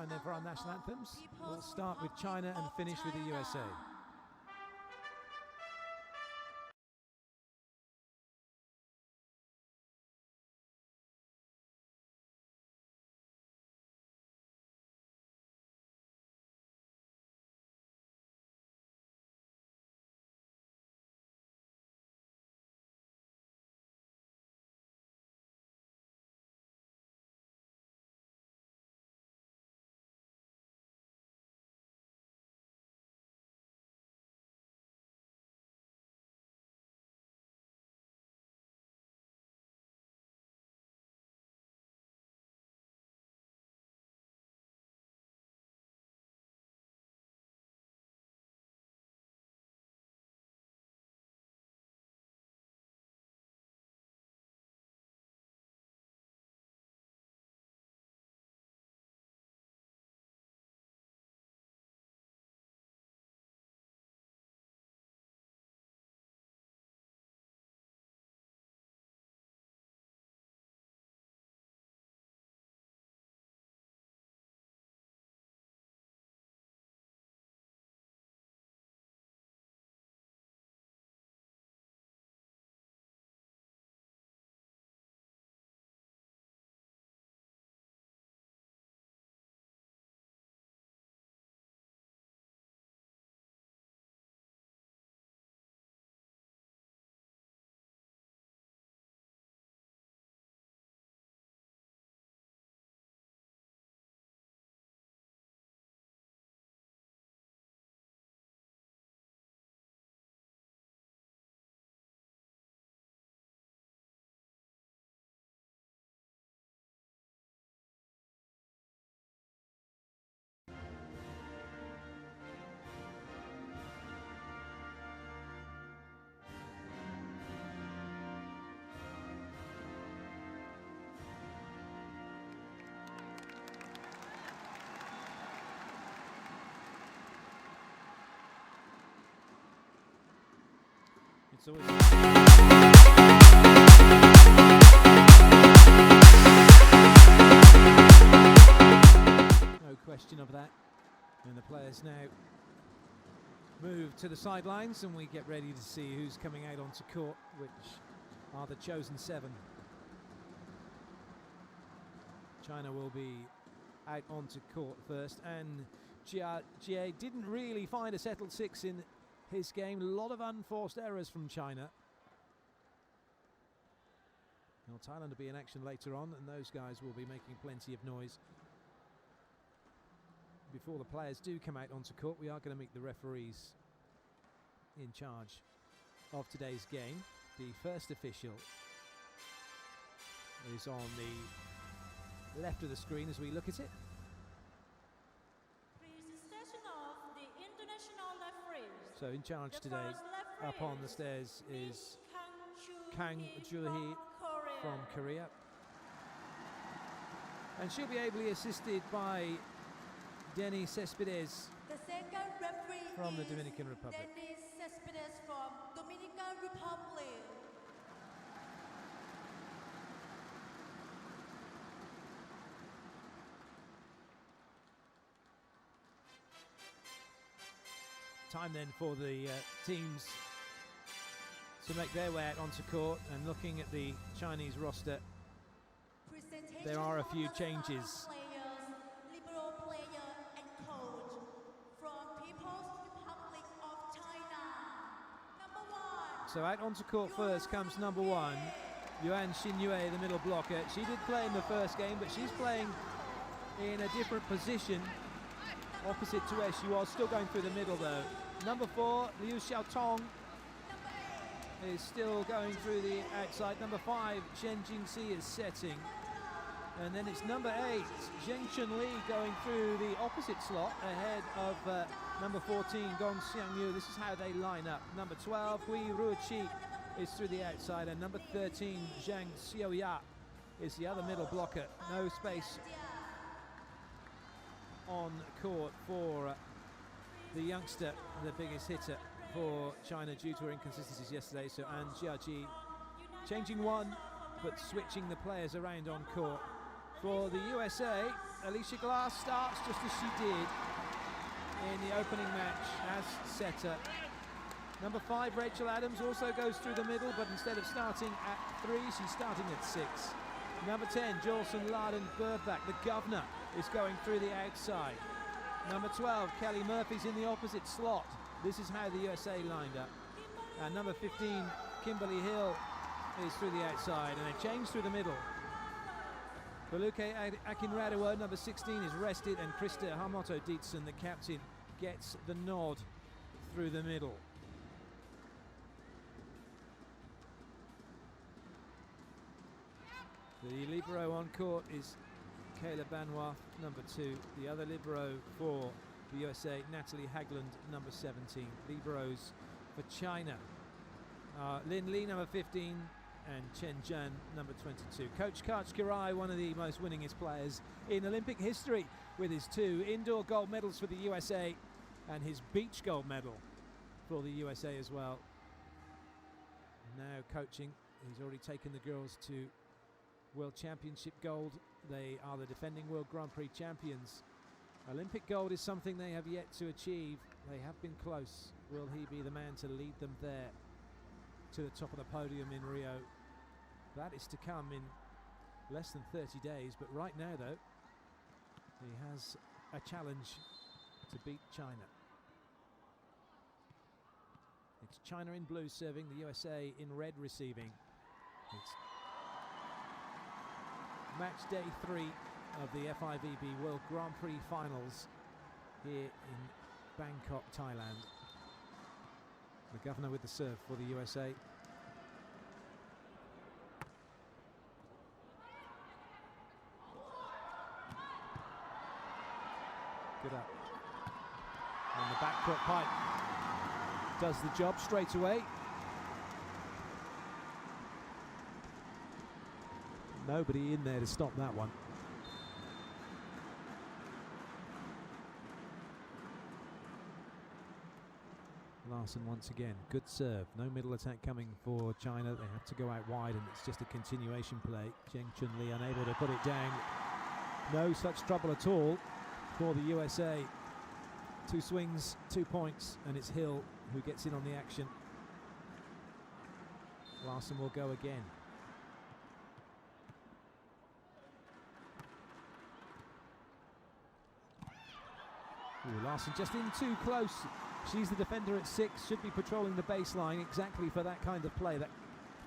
time then for our national anthems. We'll start with China and finish with the USA. It's always no question of that. And the players now move to the sidelines and we get ready to see who's coming out onto court, which are the chosen 7. China will be out onto court first, and Jie didn't really find a settled 6 in his game. A lot of unforced errors from China. Well, Thailand will be in action later on, and those guys will be making plenty of noise. Before the players do come out onto court, we are going to meet the referees in charge of today's game. The first official is on the left of the screen as we look at it. So in charge today, up on the stairs, is Kang Joo-hee from Korea. And she'll be ably assisted by Denis Cespedes from the Dominican Republic. Denis Cespedes from Dominican Republic. Time then for the teams to make their way out onto court, and looking at the Chinese roster, there are a few changes. So out onto court first comes number 1, Yuan Xinyue, the middle blocker. She did play in the first game, but she's playing in a different position, opposite to where she was, still going through the middle though. Number 4, Liu Xiaotong, is still going through the outside. Number 5, Shen Jingxi is setting. And then it's number 8, Zheng Chunli, going through the opposite slot ahead of number 14, Gong Xiangyu. This is how they line up. Number 12, Hui Ruoqi, is through the outside, and number 13, Zhang Xiaoya, is the other middle blocker. No space on court for the youngster, the biggest hitter for China due to her inconsistencies yesterday. So An Jiaji changing one, but switching the players around on court for the USA. Alicia Glass starts just as she did in the opening match as setter. Number 5, Rachel Adams, also goes through the middle, but instead of starting at 3, she's starting at 6. Number 10, Jolson Larden Birdback, the governor, is going through the outside. Number 12, Kelly Murphy's in the opposite slot. This is how the USA lined up. And number 15, Kimberly Hill, is through the outside, and a change through the middle. Baluke Akinradawa, number 16, is rested, and Krista Hamoto Dietzen, the captain, gets the nod through the middle. The libero on court is Kayla Banois, number 2. The other libero for the USA, Natalie Hagland, number 17. Liberos for China, Lin Li, number 15, and Chen Zhan, number 22. Coach Karch Kirai, one of the most winningest players in Olympic history, with his 2 indoor gold medals for the USA and his beach gold medal for the USA as well. Now coaching, he's already taken the girls to World Championship gold. They are the defending World Grand Prix champions. Olympic gold is something they have yet to achieve. They have been close. Will he be the man to lead them there to the top of the podium in Rio? That is to come in less than 30 days, but right now though he has a challenge to beat China. It's China in blue serving, the USA in red receiving. It's match day 3 of the FIVB World Grand Prix finals here in Bangkok, Thailand. The governor with the serve for the USA. Good up. And the backcourt pipe does the job straight away. Nobody in there to stop that one. Larson once again, good serve. No middle attack coming for China. They have to go out wide, and it's just a continuation play. Zheng Chun-Li unable to put it down. No such trouble at all for the USA. 2 swings, 2 points, and it's Hill who gets in on the action. Larson will go again. Ooh, Larson just in too close. She's the defender at 6, should be patrolling the baseline exactly for that kind of play. That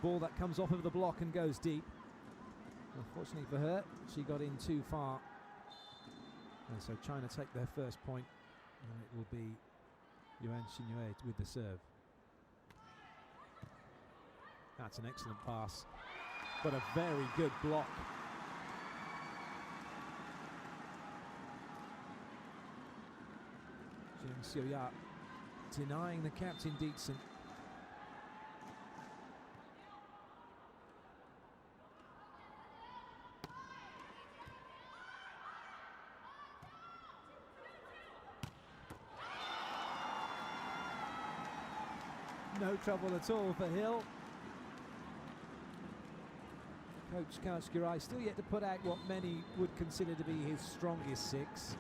ball that comes off of the block and goes deep. Unfortunately for her, she got in too far. And so China take their first point, and it will be Yuan Xinyue with the serve. That's an excellent pass, but a very good block. Jiang Xiuya denying the captain Dietzen. No trouble at all for Hill. Coach Karch Kirai still yet to put out what many would consider to be his strongest 6.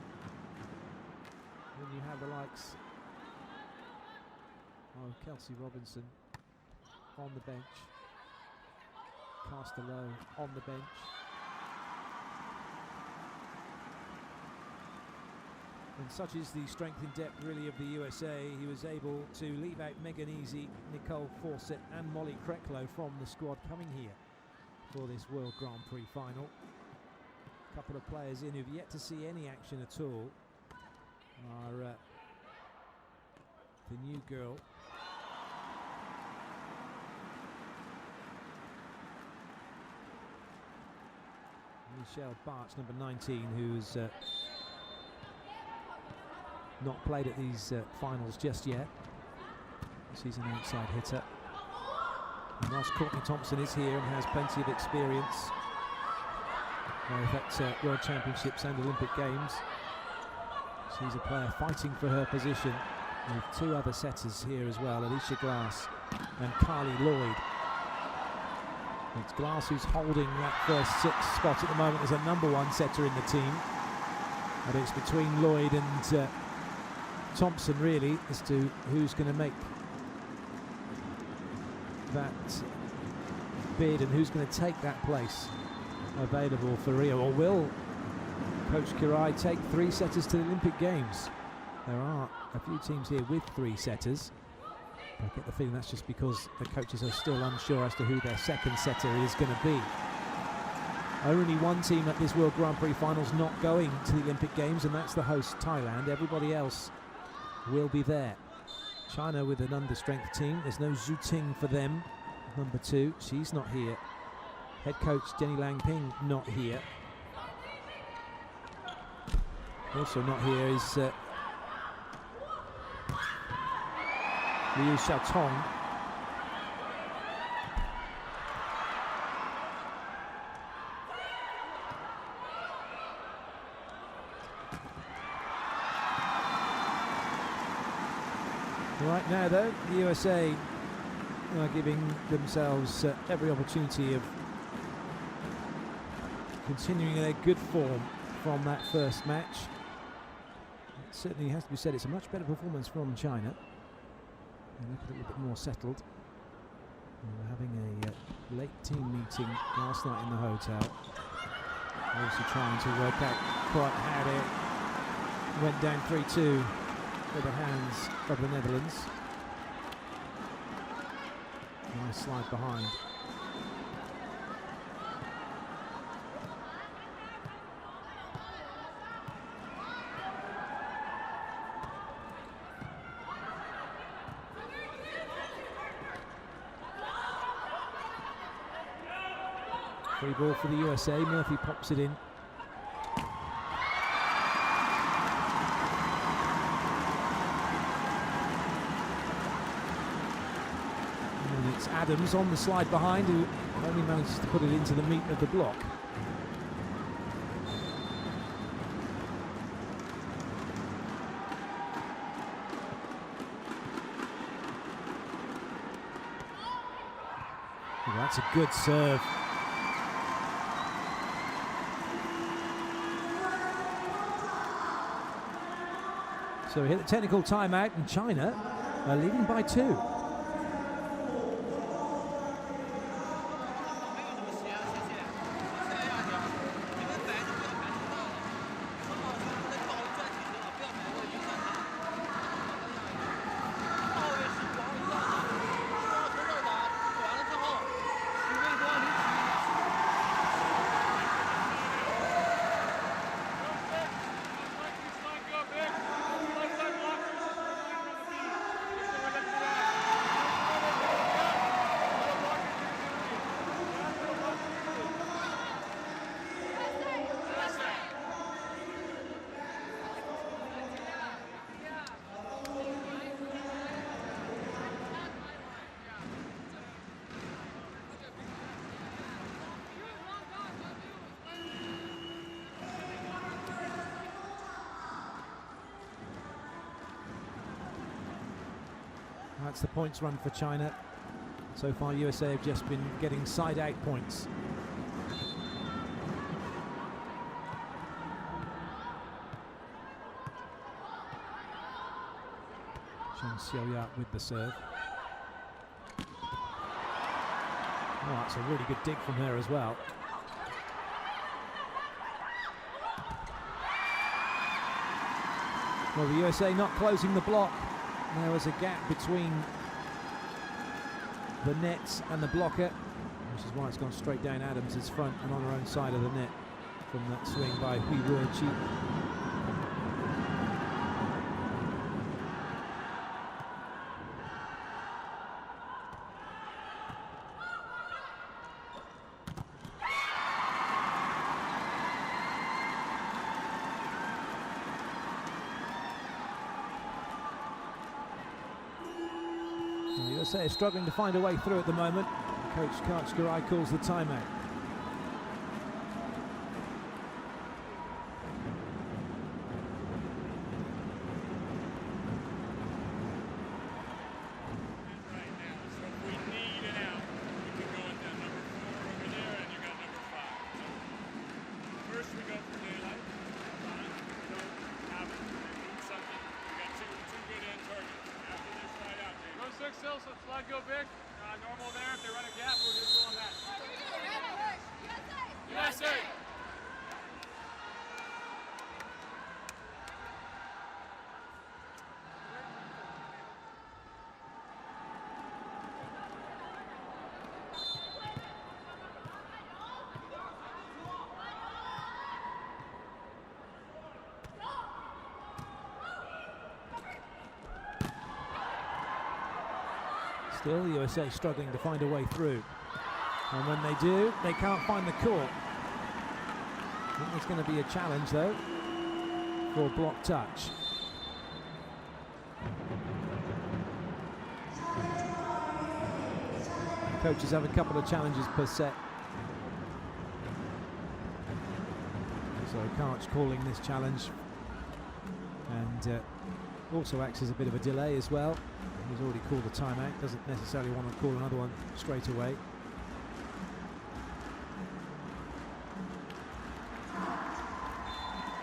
When you have the likes of Kelsey Robinson on the bench, Castello on the bench, and such is the strength in depth really of the USA. He was able to leave out Megan Easy, Nicole Fawcett and Molly Kreklow from the squad coming here for this World Grand Prix final. A couple of players in who've yet to see any action at all are the new girl. Michelle Barch, number 19, who's not played at these finals just yet. She's an outside hitter. And whilst Courtney Thompson is here and has plenty of experience, at World Championships and Olympic Games, she's a player fighting for her position with 2 other setters here as well, Alicia Glass and Carly Lloyd. It's Glass who's holding that first 6 spot at the moment as a #1 setter in the team. But it's between Lloyd and Thompson really as to who's going to make that bid and who's going to take that place available for Rio. Or will Coach Kirai take 3 setters to the Olympic Games? There are a few teams here with 3 setters. I get the feeling that's just because the coaches are still unsure as to who their second setter is going to be. Only one team at this World Grand Prix Finals not going to the Olympic Games, and that's the host Thailand. Everybody else will be there. China with an understrength team. There's no Zhu Ting for them. #2, she's not here. Head coach Jenny Lang Ping not here. Also not here is Liu Xiaotong. Right now though, the USA are giving themselves every opportunity of continuing their good form from that first match. It certainly has to be said it's a much better performance from China. They look a little bit more settled. We were having a late team meeting last night in the hotel. Also trying to work out quite how they went down 3-2 for the hands of the Netherlands. Nice slide behind. Free ball for the USA. Murphy pops it in. And it's Adams on the slide behind who only manages to put it into the meat of the block. Oh, that's a good serve. So we hit the technical timeout and China are leading by 2. That's the points run for China. So far, USA have just been getting side-out points. Chen Xiaoya with the serve. Oh, that's a really good dig from her as well. Well, the USA not closing the block. There was a gap between the nets and the blocker, which is why it's gone straight down Adams' front and on her own side of the net from that swing by Hui Ruoqi. The USA is struggling to find a way through at the moment. Coach Kirai calls the timeout. still, so slide go big. Normal there. If they run a gap, we'll just go on that. USA! Still, the USA struggling to find a way through. And when they do, they can't find the court. I think there's going to be a challenge, though, for block touch. Coaches have a couple of challenges per set. So Karch calling this challenge. And also acts as a bit of a delay as well. He's already called a timeout, doesn't necessarily want to call another one straight away.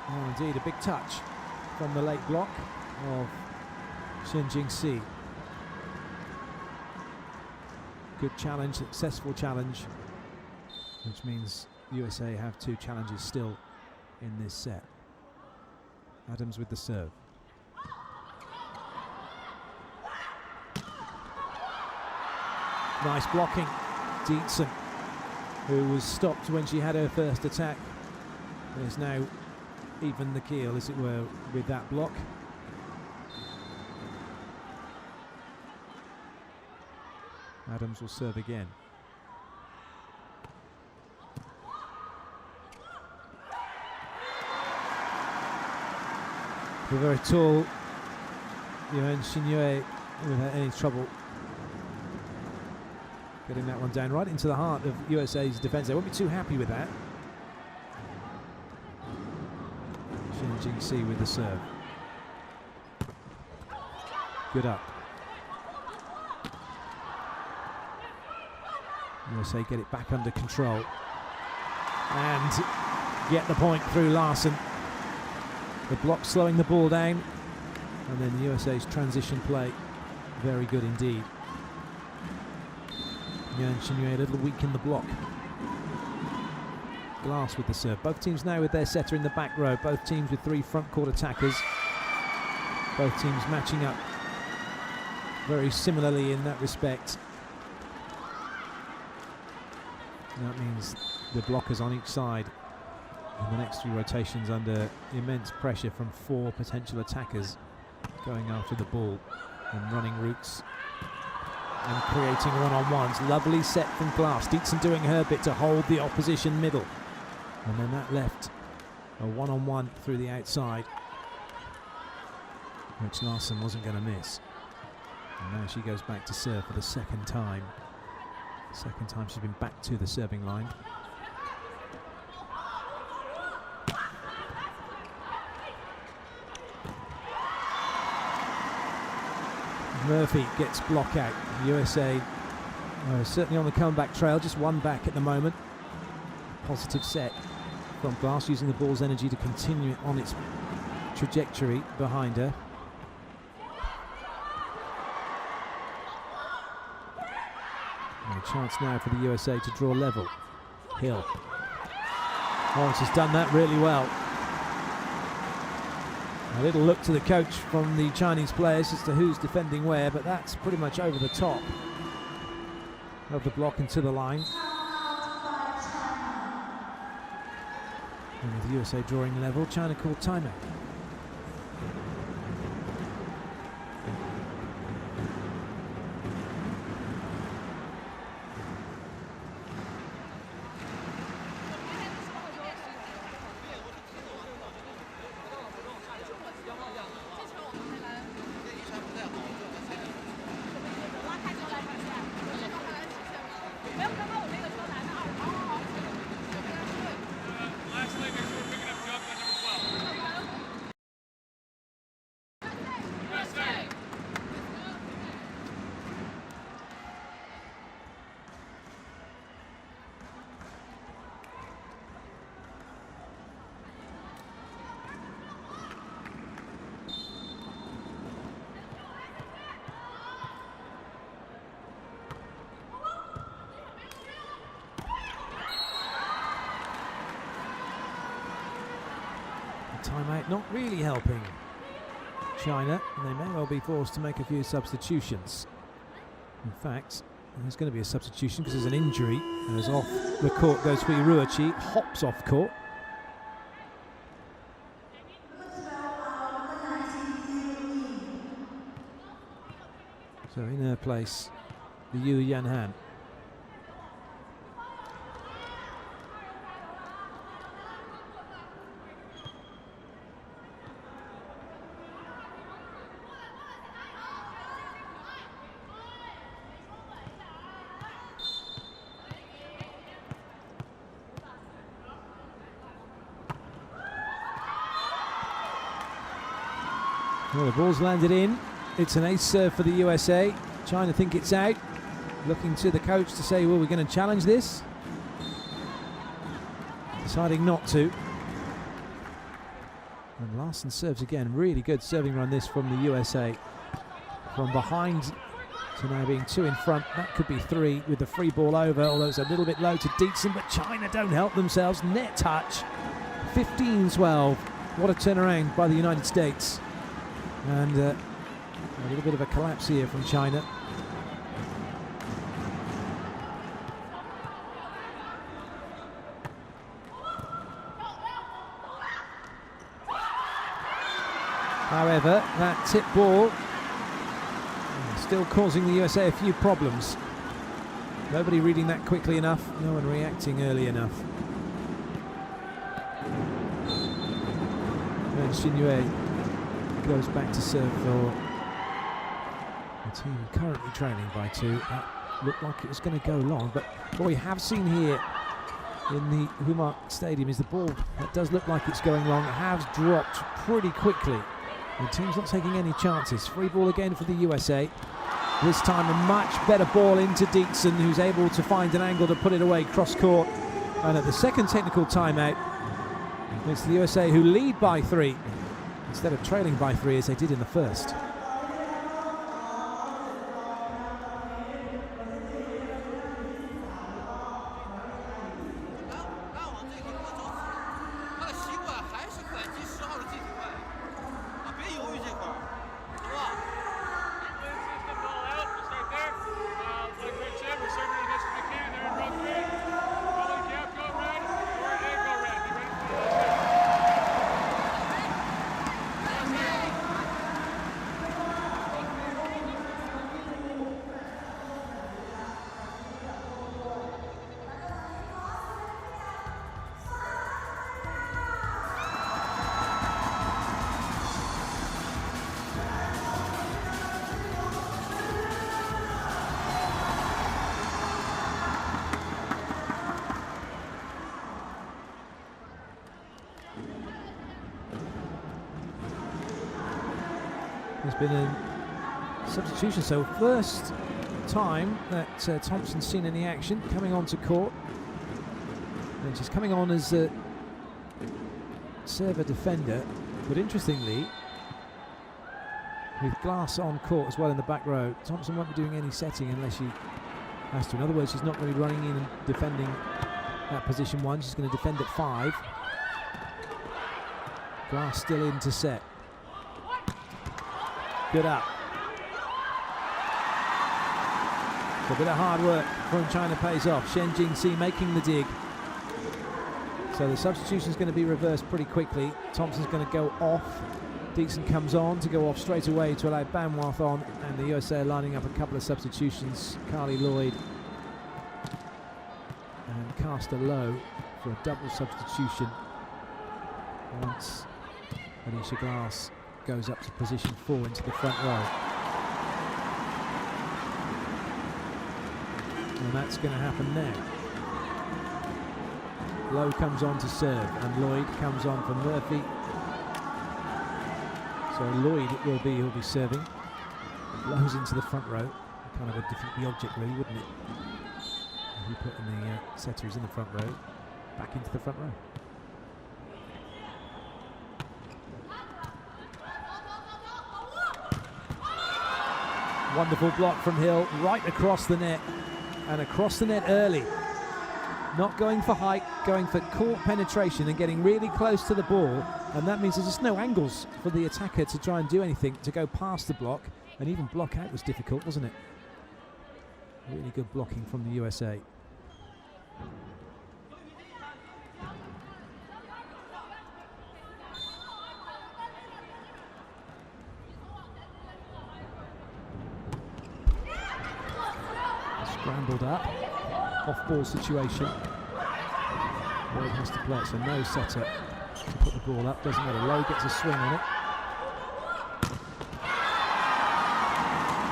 Oh, indeed, a big touch from the late block of Shen Jingxi. Good challenge, successful challenge, which means the USA have 2 challenges still in this set. Adams with the serve. Nice blocking, Dietzen, who was stopped when she had her first attack, is now even the keel, as it were, with that block. Adams will serve again. The very tall Yuan Xinyue without any trouble getting that one down right into the heart of USA's defence. They won't be too happy with that. Shen Jingxi with the serve. Good up. USA get it back under control and get the point through Larson. The block slowing the ball down, and then the USA's transition play very good indeed. Yuan Xinyue a little weak in the block. Glass with the serve. Both teams now with their setter in the back row. Both teams with 3 front court attackers. Both teams matching up very similarly in that respect. And that means the blockers on each side in the next 3 rotations under immense pressure from 4 potential attackers going after the ball and running routes and creating one-on-ones. Lovely set from Glass. Dietzen doing her bit to hold the opposition middle. And then that left a one-on-one through the outside, which Larson wasn't going to miss. And now she goes back to serve for the second time. Second time she's been back to the serving line. Murphy gets block out. USA certainly on the comeback trail, just 1 back at the moment. Positive set from Glass, using the ball's energy to continue on its trajectory behind her. And a chance now for the USA to draw level. Hill. Lawrence has done that really well. A little look to the coach from the Chinese players as to who's defending where, but that's pretty much over the top of the block and to the line. And with the USA drawing level, China called timeout. timeout not really helping China, and they may well be forced to make a few substitutions. In fact, there's going to be a substitution because there's an injury. As off the court goes for Ruachi, hops off court. So in her place, the Yu Yanhan. Well, the ball's landed in. It's an ace serve for the USA. China think it's out. Looking to the coach to say, well, we're going to challenge this. Deciding not to. And Larson serves again. Really good serving run this from the USA. From behind to now being 2 in front. That could be 3 with the free ball over, although it's a little bit low to Dietzen, but China don't help themselves. Net touch. 15-12. What a turnaround by the United States. And a little bit of a collapse here from China. However, that tip ball still causing the USA a few problems. Nobody reading that quickly enough, no one reacting early enough. And Xin Yue goes back to serve for the team currently trailing by 2. That looked like it was going to go long, but what we have seen here in the Huamark Stadium is the ball that does look like it's going long has dropped pretty quickly. The team's not taking any chances. Free ball again for the USA. This time a much better ball into Dietzen, who's able to find an angle to put it away cross court. And at the second technical timeout, it's the USA who lead by 3 instead of trailing by 3 as they did in the first. There's been a substitution, so first time that Thompson's seen any action coming onto court. And she's coming on as a server defender, but interestingly, with Glass on court as well in the back row, Thompson won't be doing any setting unless she has to. In other words, she's not going to be running in and defending at position 1. She's going to defend at 5. Glass still in to set. Good up. So a bit of hard work from China pays off. Shen Jingxi making the dig. So the substitution is going to be reversed pretty quickly. Thompson's going to go off. Dietzen comes on to go off straight away to allow Banwath on, and the USA are lining up a couple of substitutions. Carly Lloyd and Caster Lowe for a double substitution once Anisha Glass goes up to position 4 into the front row. And that's going to happen now. Lowe comes on to serve, and Lloyd comes on for Murphy. So Lloyd will be serving. Lowe's into the front row. Kind of a defeat the object, really, wouldn't it? If you put in the setters in the front row, back into the front row. Wonderful block from Hill, right across the net, and across the net early. Not going for height, going for court penetration and getting really close to the ball, and that means there's just no angles for the attacker to try and do anything, to go past the block, and even block out was difficult, wasn't it? Really good blocking from the USA. Scrambled up, off-ball situation. Wade has to play it, so no setter to put the ball up. Doesn't matter, Lowe gets a swing on it.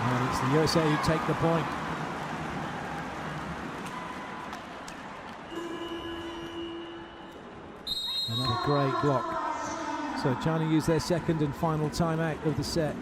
And it's the USA who take the point. Another great block. So China use their second and final timeout of the set.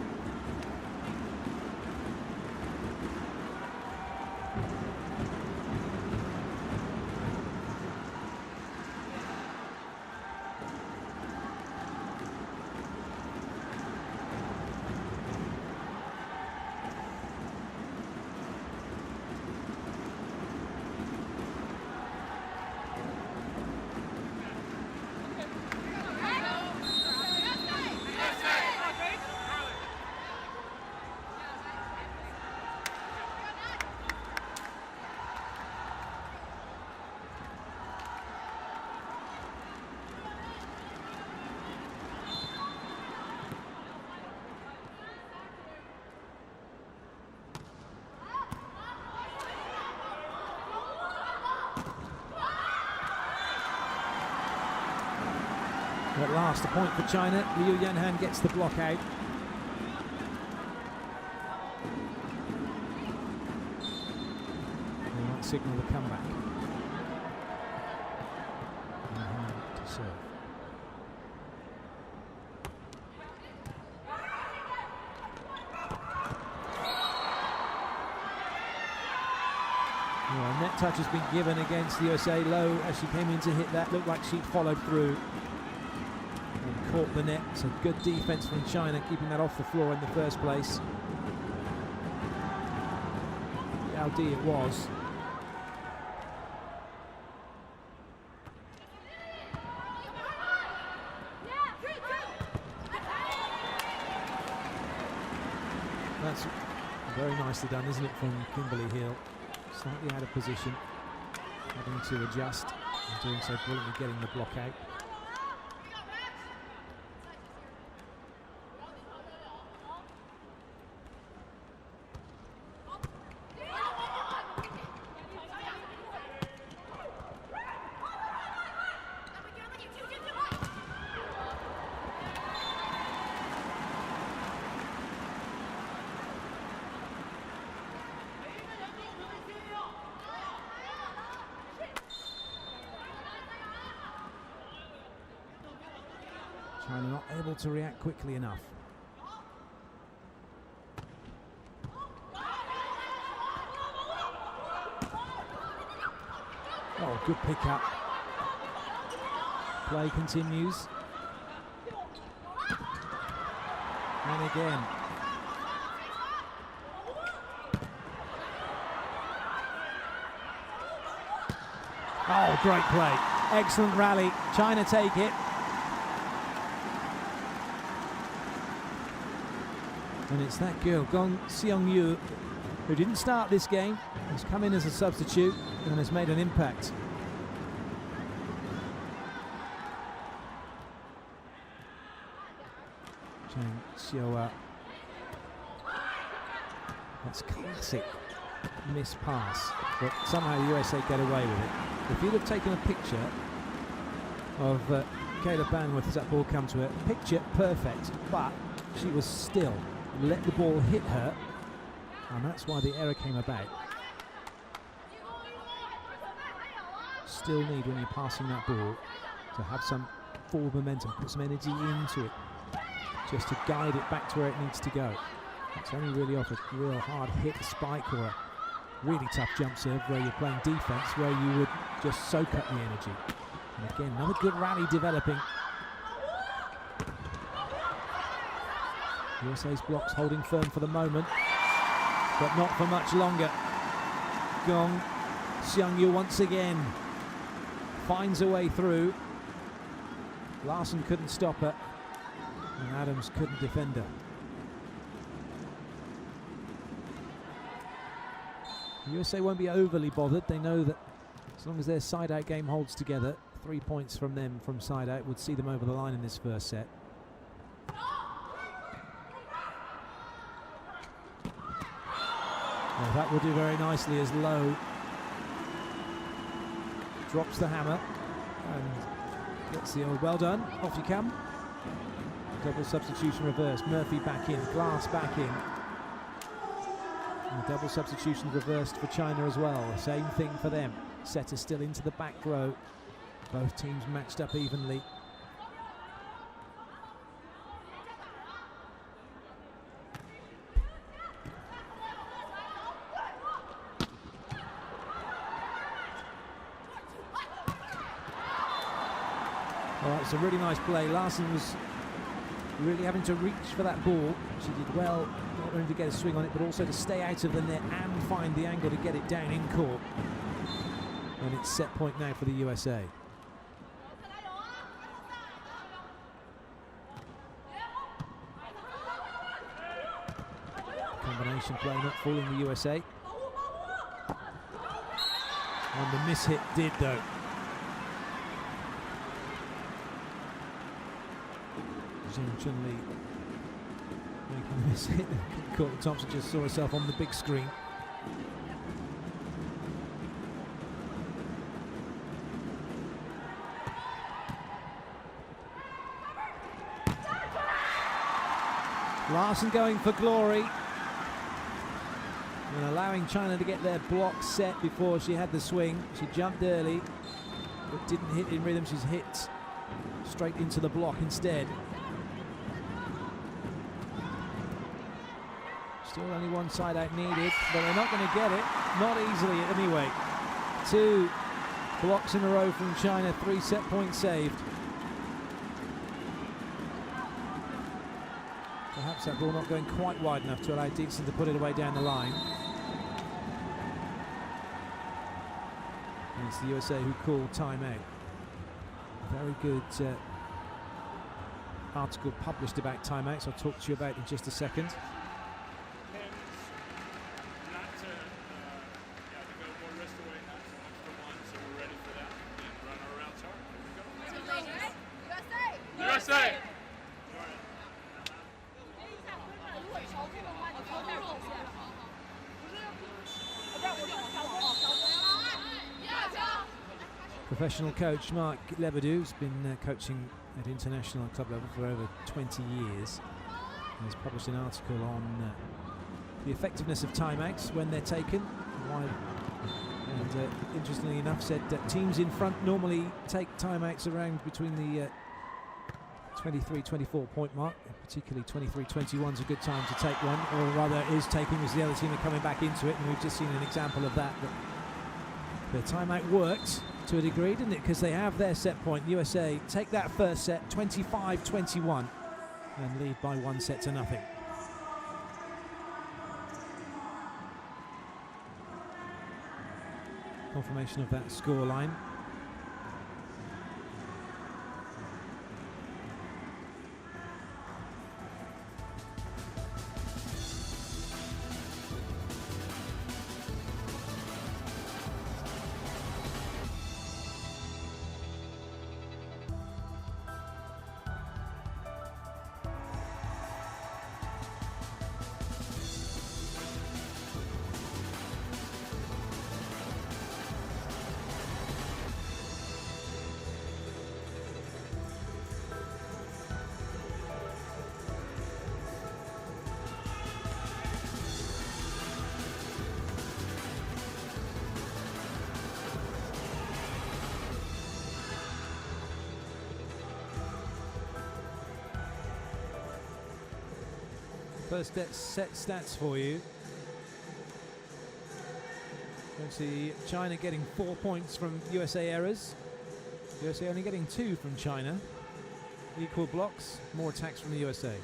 At last, a point for China. Liu Yanhan gets the block out. They might signal the comeback. Yanhan to serve. Well, net touch has been given against the USA. Lowe, as she came in to hit that, looked like she'd followed through. Caught the net, so good defense from China, keeping that off the floor in the first place. Yao Di it was. That's very nicely done, isn't it, from Kimberly Hill? Slightly out of position, having to adjust, and doing so brilliantly, getting the block out. China not able to react quickly enough. Oh, good pick up. Play continues. And again. Oh, great play. Excellent rally. China take it. And it's that girl, Gong Seong-yu, who didn't start this game, has come in as a substitute and has made an impact. Chang Xiaoa. That's classic miss pass, but somehow the USA get away with it. If you'd have taken a picture of Kayla Banworth as that ball come to her, picture perfect, but she was still. Let the ball hit her, and that's why the error came about. Still need, when you're passing that ball, to have some forward momentum, put some energy into it, just to guide it back to where it needs to go. It's only really off a real hard hit spike or a really tough jump serve where you're playing defense, where you would just soak up the energy. And again, another good rally developing. USA's blocks holding firm for the moment, but not for much longer. Gong Seong-yu once again finds a way through. Larson couldn't stop her, and Adams couldn't defend her. The USA won't be overly bothered. They know that as long as their side-out game holds together, 3 points from them from side-out would see them over the line in this first set. Well, that will do very nicely as Lowe drops the hammer and gets the old well done, off you come. Double substitution reversed, Murphy back in, Glass back in. And the double substitution reversed for China as well, same thing for them. Setter still into the back row, both teams matched up evenly. All right, it's a really nice play. Larson was really having to reach for that ball. She did well, not only to get a swing on it, but also to stay out of the net and find the angle to get it down in court. And it's set point now for the USA. Combination play not fooling the USA. And the miss hit did though. Chun-Li making the miss hit. Courtney Thompson just saw herself on the big screen. Larson going for glory and allowing China to get their block set before she had the swing. She jumped early but didn't hit in rhythm. She's hit straight into the block instead. Still only one side out needed, but they're not going to get it. Not easily anyway. 2 blocks in a row from China, 3 set points saved. Perhaps that ball not going quite wide enough to allow Dixon to put it away down the line. And it's the USA who called timeout. Very good article published about timeouts. I'll talk to you about in just a second. Professional coach Mark Lebedeau has been coaching at international club level for over 20 years. And has published an article on the effectiveness of timeouts when they're taken. And interestingly enough said that teams in front normally take timeouts around between the 23-24 point mark. Particularly 23-21 is a good time to take one, or rather is taking as the other team are coming back into it, and we've just seen an example of that. The timeout worked to a degree, didn't it? Because they have their set point. USA take that first set 25-21 and lead by 1 set to nothing. Confirmation of that scoreline. First set stats for you. Let's see, China getting 4 points from USA errors. USA only getting 2 from China. Equal blocks, more attacks from the USA.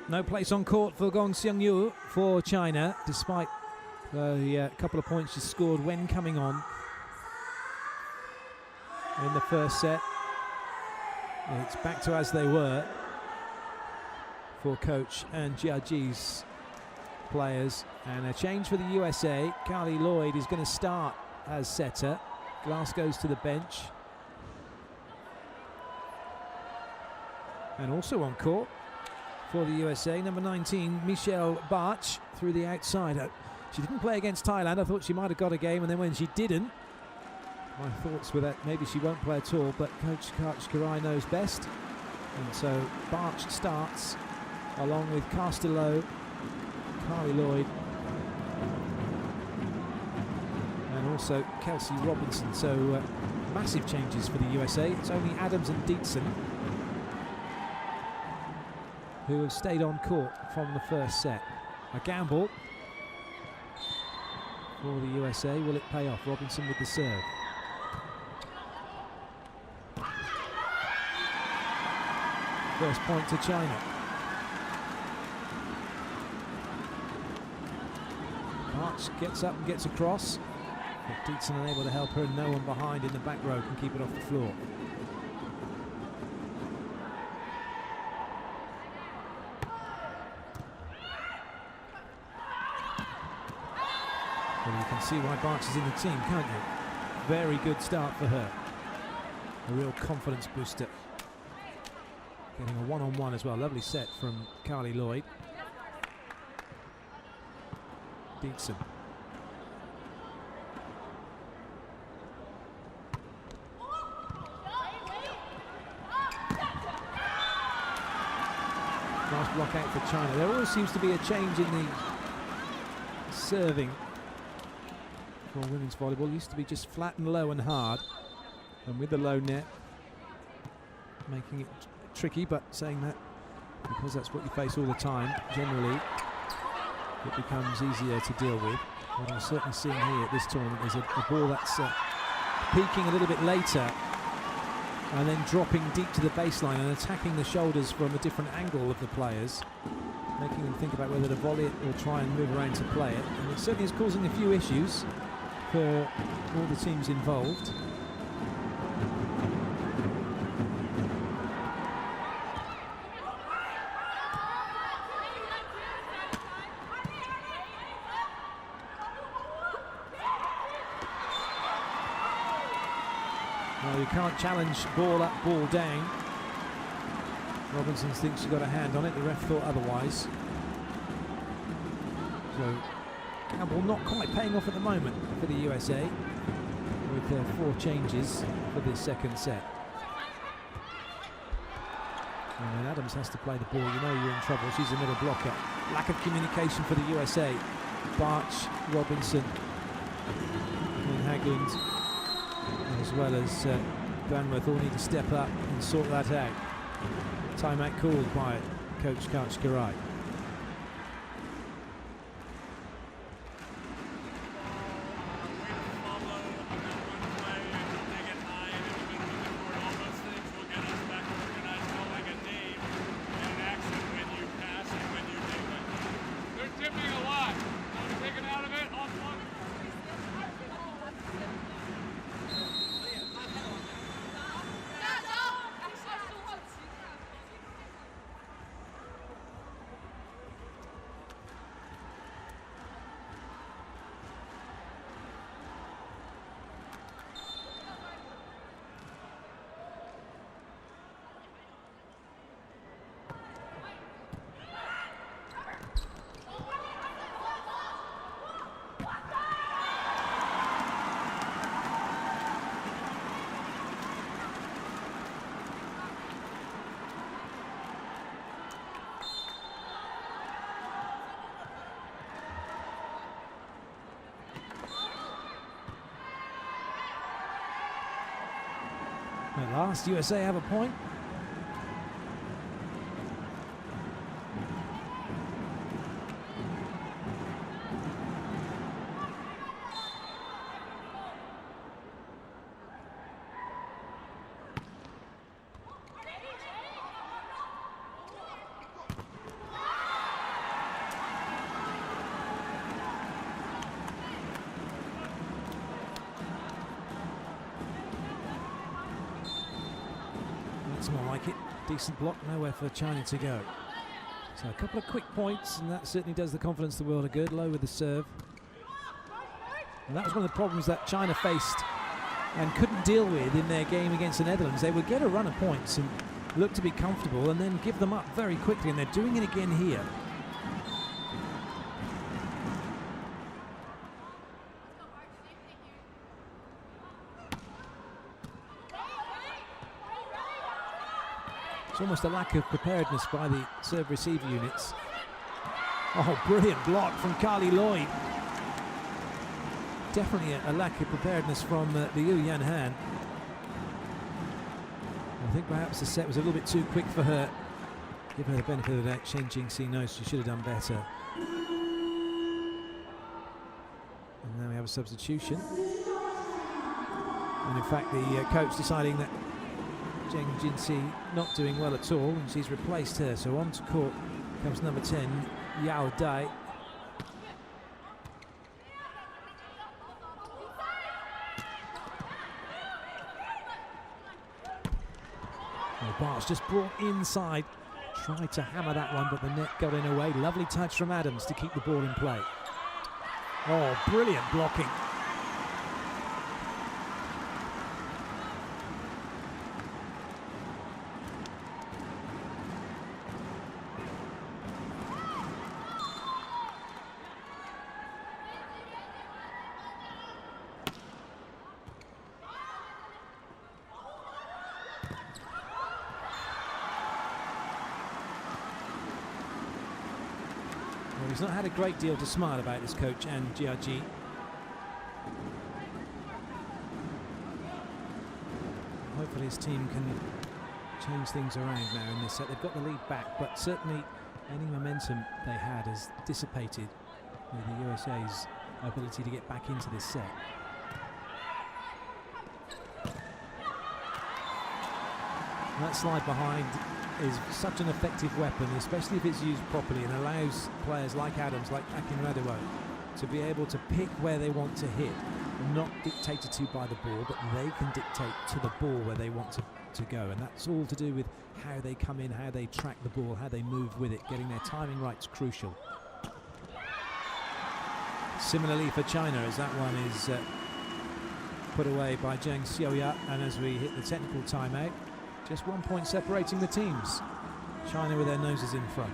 No place on court for Gong Seung-yu for China, despite the couple of points she scored when coming on in the first set. It's back to as they were for coach and Jiaji's players. And a change for the USA. Carly Lloyd is going to start as setter. Glass goes to the bench. And also on court for the USA, number 19, Michelle Barch, through the outside. She didn't play against Thailand. I thought she might have got a game, and then when she didn't, my thoughts were that maybe she won't play at all, but Coach Karai knows best. And so Barch starts along with Castello, Carly Lloyd, and also Kelsey Robinson. So massive changes for the USA. It's only Adams and Dietzen who have stayed on court from the first set. A gamble for the USA. Will it pay off? Robinson with the serve. First point to China. March gets up and gets across. But Dietzen unable to help her, and no one behind in the back row can keep it off the floor. Well, you can see why Barch is in the team, can't you? Very good start for her. A real confidence booster. Getting a one-on-one as well. Lovely set from Carly Lloyd. Dietzen. Nice block out for China. There always seems to be a change in the serving for women's volleyball. It used to be just flat and low and hard, and with the low net making it tricky, but saying that because that's what you face all the time, generally it becomes easier to deal with. What I'm certainly seeing here at this tournament is a ball that's peaking a little bit later and then dropping deep to the baseline and attacking the shoulders from a different angle of the players, making them think about whether to volley it or try and move around to play it. And it certainly is causing a few issues for all the teams involved. Well, you can't challenge ball up, ball down. Robinson thinks she got a hand on it. The ref thought otherwise. So Campbell not quite paying off at the moment for the USA with 4 changes for this second set. And when Adams has to play the ball, you know you're in trouble. She's a middle blocker. Lack of communication for the USA. Barch, Robinson, and Haglund, as well as Banworth, all need to step up and sort that out. Timeout called by Coach Karai. At last, USA have a point. Looks more like it. Decent block, nowhere for China to go. So a couple of quick points, and that certainly does the confidence of the world a good. Low with the serve. And that was one of the problems that China faced and couldn't deal with in their game against the Netherlands. They would get a run of points and look to be comfortable and then give them up very quickly, and they're doing it again here. It's almost a lack of preparedness by the serve-receive units. Oh, brilliant block from Carly Lloyd. Definitely a lack of preparedness from the Yu Yan Han. I think perhaps the set was a little bit too quick for her. Give her the benefit of the doubt. Shen Jingxi knows she should have done better. And now we have a substitution. And in fact, the coach deciding that Zheng Jinxi not doing well at all, and she's replaced her. So on to court comes number 10, Yao Dai. Bart's just brought inside, tried to hammer that one, but the net got in her way. Lovely touch from Adams to keep the ball in play. Oh, brilliant blocking. He's not had a great deal to smile about, this coach, and Jiaji. Hopefully his team can change things around now in this set. They've got the lead back, but certainly any momentum they had has dissipated with the USA's ability to get back into this set. And that slide behind is such an effective weapon, especially if it's used properly, and allows players like Adams, like Akin Radewo, to be able to pick where they want to hit, and not dictated to by the ball, but they can dictate to the ball where they want to go. And that's all to do with how they come in, how they track the ball, how they move with it. Getting their timing right is crucial. Similarly for China, as that one is put away by Zheng Xiaoya, and as we hit the technical timeout, just 1 point separating the teams. China with their noses in front.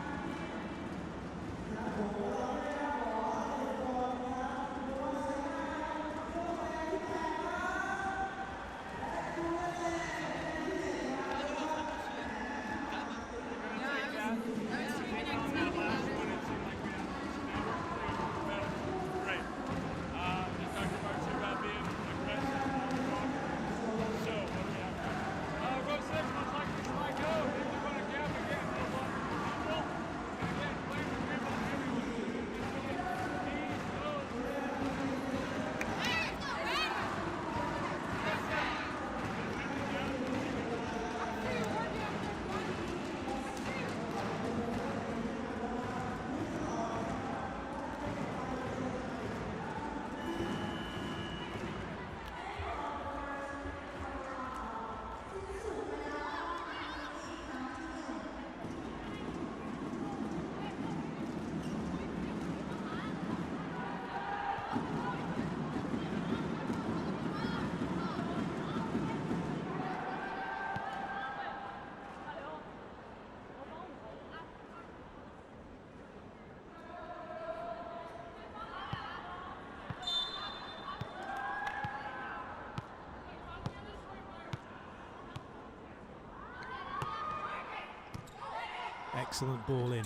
Excellent ball in.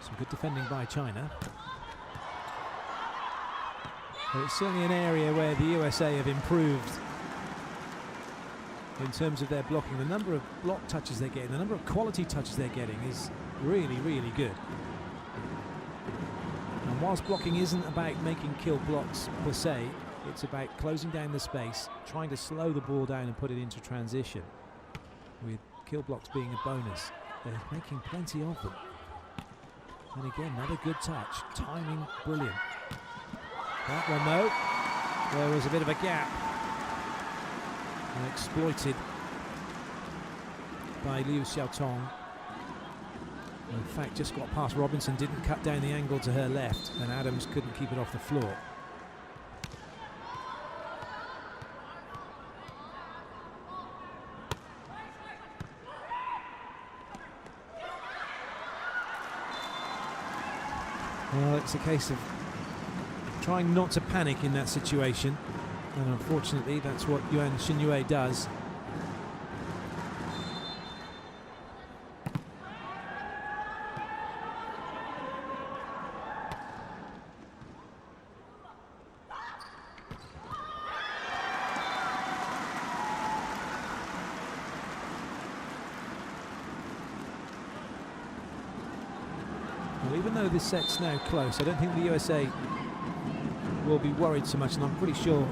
Some good defending by China. But it's certainly an area where the USA have improved in terms of their blocking. The number of block touches they're getting, the number of quality touches they're getting is really, really good. And whilst blocking isn't about making kill blocks per se, it's about closing down the space, trying to slow the ball down and put it into transition, with kill blocks being a bonus. They're making plenty of them. And again, another good touch. Timing brilliant. That one though, there was a bit of a gap. and exploited by Liu Xiaotong. In fact, just got past Robinson, didn't cut down the angle to her left, and Adams couldn't keep it off the floor. Well, it's a case of trying not to panic in that situation, and unfortunately that's what Yuan Xinyue does. Well, even though this set's now close, I don't think the USA will be worried so much, and I'm pretty sure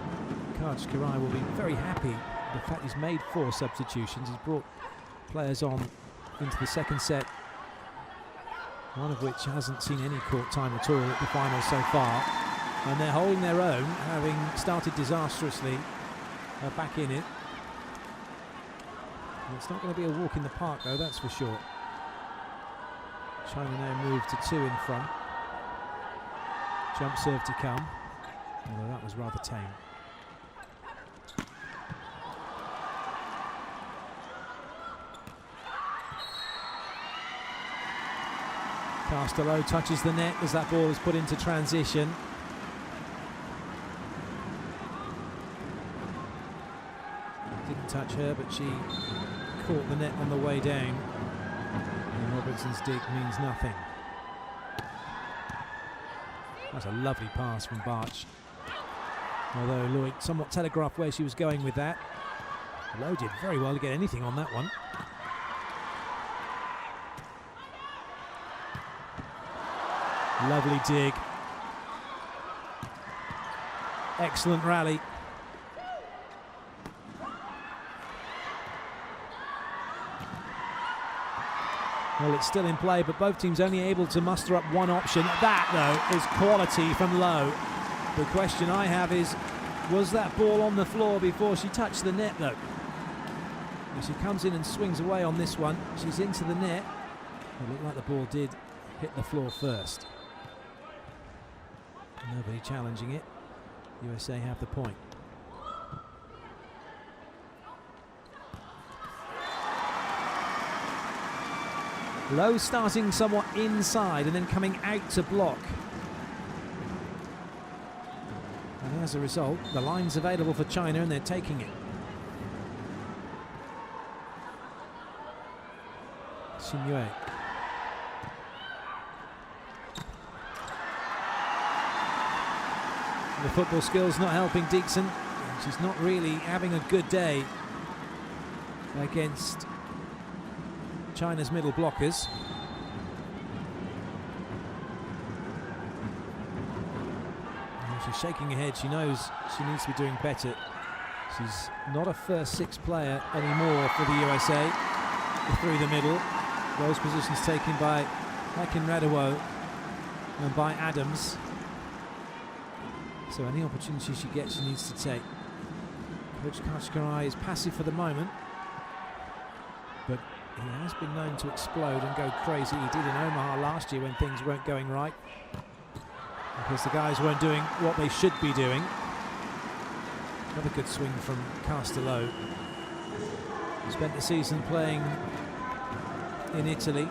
Kaj Karai will be very happy. The fact he's made 4 substitutions, he's brought players on into the second set, one of which hasn't seen any court time at all at the final so far, and they're holding their own, having started disastrously. Back in it. And it's not going to be a walk in the park though, that's for sure. China now move to 2 in front. Jump serve to come, although that was rather tame. Castello touches the net as that ball is put into transition. Didn't touch her, but she caught the net on the way down. And Robinson's dig means nothing. That's a lovely pass from Barch. Although Lloyd somewhat telegraphed where she was going with that. Lowe did very well to get anything on that one. Lovely dig. Excellent rally. Well, it's still in play, but both teams only able to muster up one option. That, though, is quality from Lowe. The question I have is, was that ball on the floor before she touched the net, though? As she comes in and swings away on this one, she's into the net. It looked like the ball did hit the floor first. Nobody challenging it. USA have the point. Lowe starting somewhat inside and then coming out to block. And as a result, the line's available for China and they're taking it. Xinyue. The football skills not helping Dixon. She's not really having a good day against China's middle blockers. And she's shaking her head. She knows she needs to be doing better. She's not a first 6 player anymore for the USA. Through the middle. Those positions taken by Hakin Radewo and by Adams. So any opportunity she gets, she needs to take. Coach Kashkarai is passive for the moment, but he has been known to explode and go crazy. He did in Omaha last year when things weren't going right, because the guys weren't doing what they should be doing. Another good swing from Castello. Spent the season playing in Italy,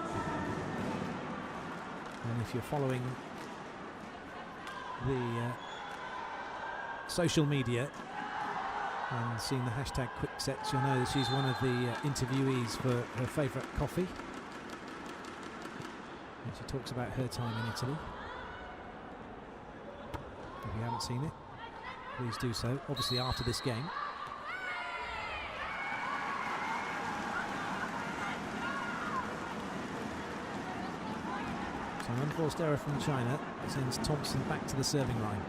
and if you're following the social media and seeing the hashtag quick sets, you'll know that she's one of the interviewees for her favourite coffee, and she talks about her time in Italy. If you haven't seen it, please do so, obviously after this game. So an unforced error from China sends Thompson back to the serving line.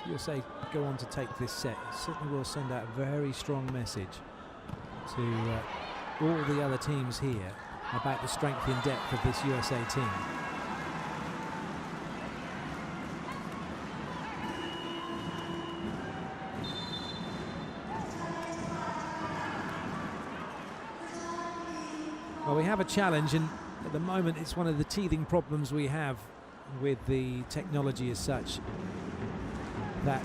USA go on to take this set. It certainly will send out a very strong message to all the other teams here about the strength in depth of this USA team. we have a challenge, and at the moment it's one of the teething problems we have with the technology as such, that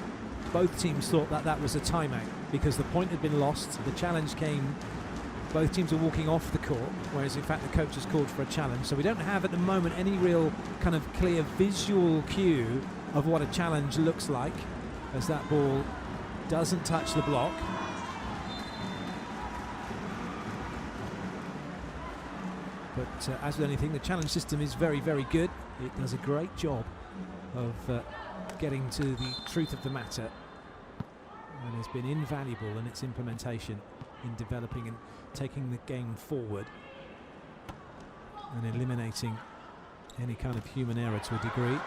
both teams thought that that was a timeout because the point had been lost. The challenge came, both teams are walking off the court, whereas in fact the coach has called for a challenge. So we don't have at the moment any real kind of clear visual cue of what a challenge looks like, as that ball doesn't touch the block. But as with anything, the challenge system is very, very good. It does a great job of getting to the truth of the matter, and has been invaluable in its implementation in developing and taking the game forward and eliminating any kind of human error to a degree,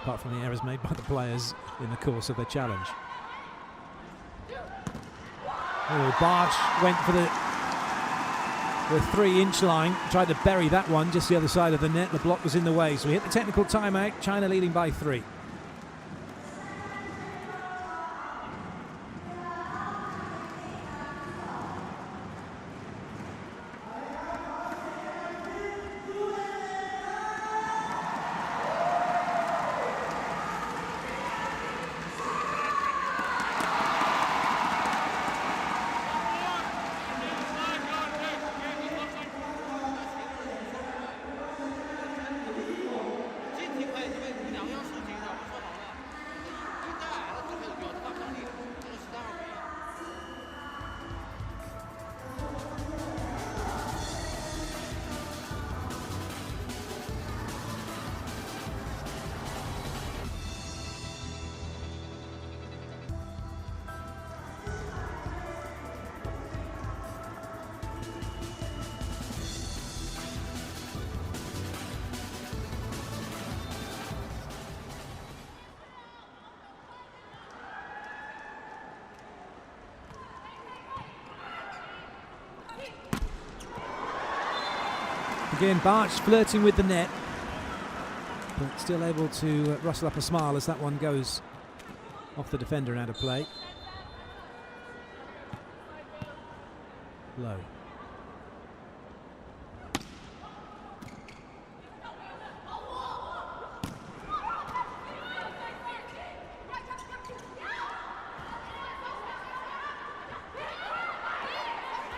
apart from the errors made by the players in the course of their challenge. Oh, Barge went for the 3-inch line, tried to bury that one just the other side of the net. The block was in the way, so we hit the technical timeout. China leading by 3. Again, Barch flirting with the net, but still able to rustle up a smile as that one goes off the defender and out of play. Low.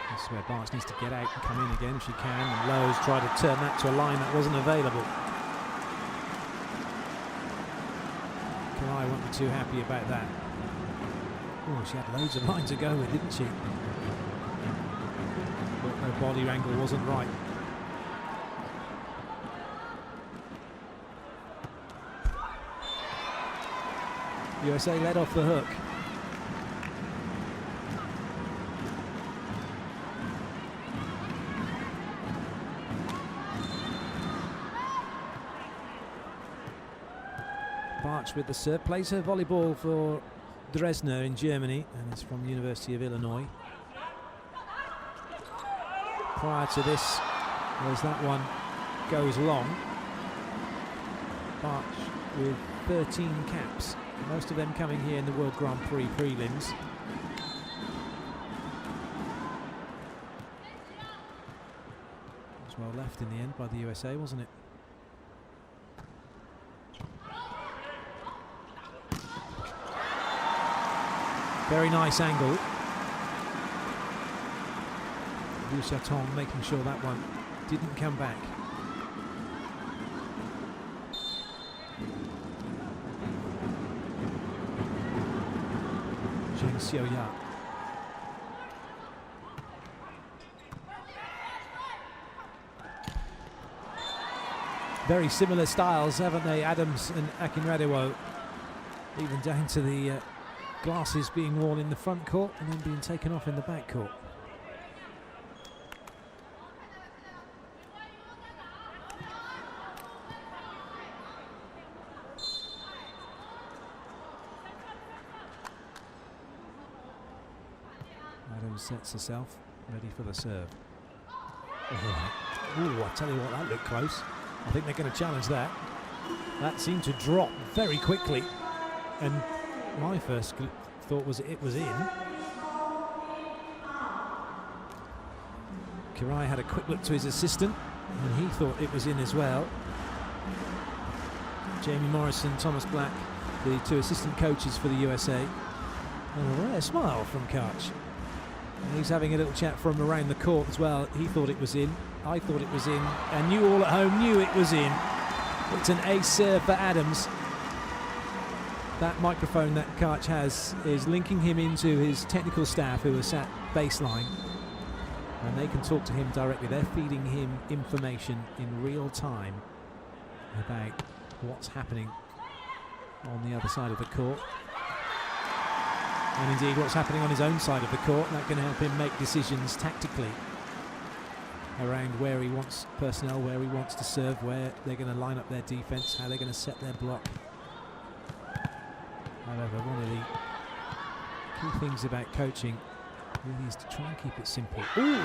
That's where Barch needs to get out and come in again if she can, and Lowe's tried to turn that to a line that wasn't available. Kai won't be too happy about that. Oh, she had loads of line to go with, didn't she? But her body angle wasn't right. USA led off the hook. Barch with the serve, plays her volleyball for Dresdner in Germany and is from the University of Illinois. Prior to this, as that one goes long, Barch with 13 caps, most of them coming here in the World Grand Prix prelims. It was well left in the end by the USA, wasn't it? Very nice angle. Liu Xiaotong making sure that one didn't come back. Zheng Xiaoya. Very similar styles, haven't they, Adams and Akinradewo? Even down to the glasses being worn in the front court and then being taken off in the back court. Adams sets herself, ready for the serve. Oh, I tell you what, that looked close. I think they're going to challenge that. That seemed to drop very quickly, and my first thought was it was in. Kirai had a quick look to his assistant, and he thought it was in as well. Jamie Morrison, Thomas Black, the two assistant coaches for the USA. And a rare smile from Karch. And he's having a little chat from around the court as well. He thought it was in. I thought it was in. And you all at home knew it was in. It's an ace serve for Adams. That microphone that Karch has is linking him into his technical staff who are sat baseline. And they can talk to him directly. They're feeding him information in real time about what's happening on the other side of the court. And indeed what's happening on his own side of the court. That can help him make decisions tactically around where he wants personnel, where he wants to serve, where they're going to line up their defense, how they're going to set their block. However, one of the key things about coaching really is to try and keep it simple. Ooh!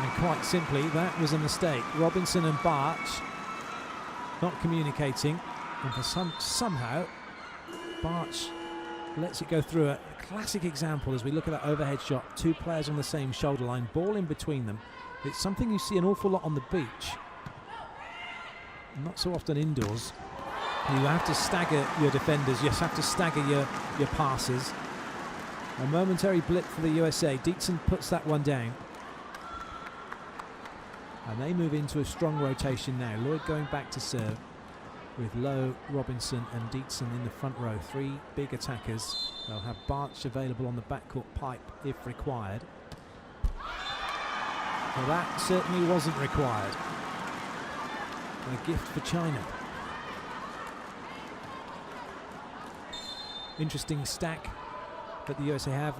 And quite simply, that was a mistake. Robinson and Barch not communicating, and for somehow Barch lets it go through. A classic example as we look at that overhead shot, two players on the same shoulder line, ball in between them. It's something you see an awful lot on the beach, not so often indoors. You have to stagger your defenders, you have to stagger your passes. A momentary blip for the USA. Dietzen puts that one down. And they move into a strong rotation now. Lloyd going back to serve with Lowe, Robinson and Dietzen in the front row. Three big attackers. They'll have Barch available on the backcourt pipe if required. Well, that certainly wasn't required. A gift for China. Interesting stack that the USA have.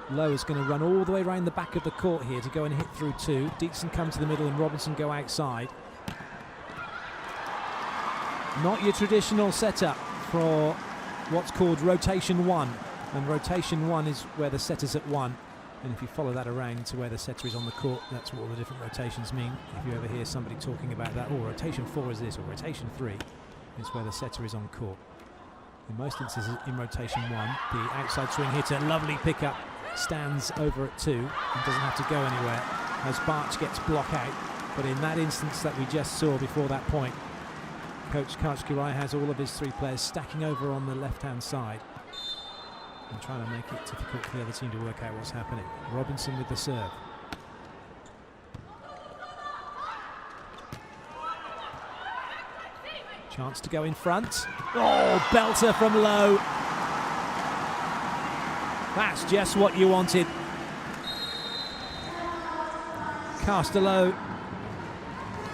Lowe is going to run all the way around the back of the court here to go and hit through two. Dietzen come to the middle and Robinson go outside. Not your traditional setup for what's called rotation one. And rotation one is where the setter's at one. And if you follow that around to where the setter is on the court, that's what all the different rotations mean. If you ever hear somebody talking about that, oh, rotation 4 is this, or rotation 3 is where the setter is on court. In most instances in rotation 1, the outside swing hitter, lovely pickup, stands over at 2 and doesn't have to go anywhere as Barch gets block out. But in that instance that we just saw before that point, Coach Karch Kirai has all of his three players stacking over on the left-hand side and trying to make it difficult for the other team to work out what's happening. Robinson with the serve. Chance to go in front. Oh, belter from Lowe. That's just what you wanted. Castello,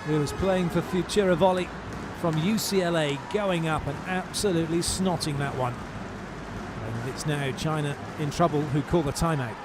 who was playing for Futura Volley from UCLA, going up and absolutely snotting that one. And it's now China in trouble, who call the timeout.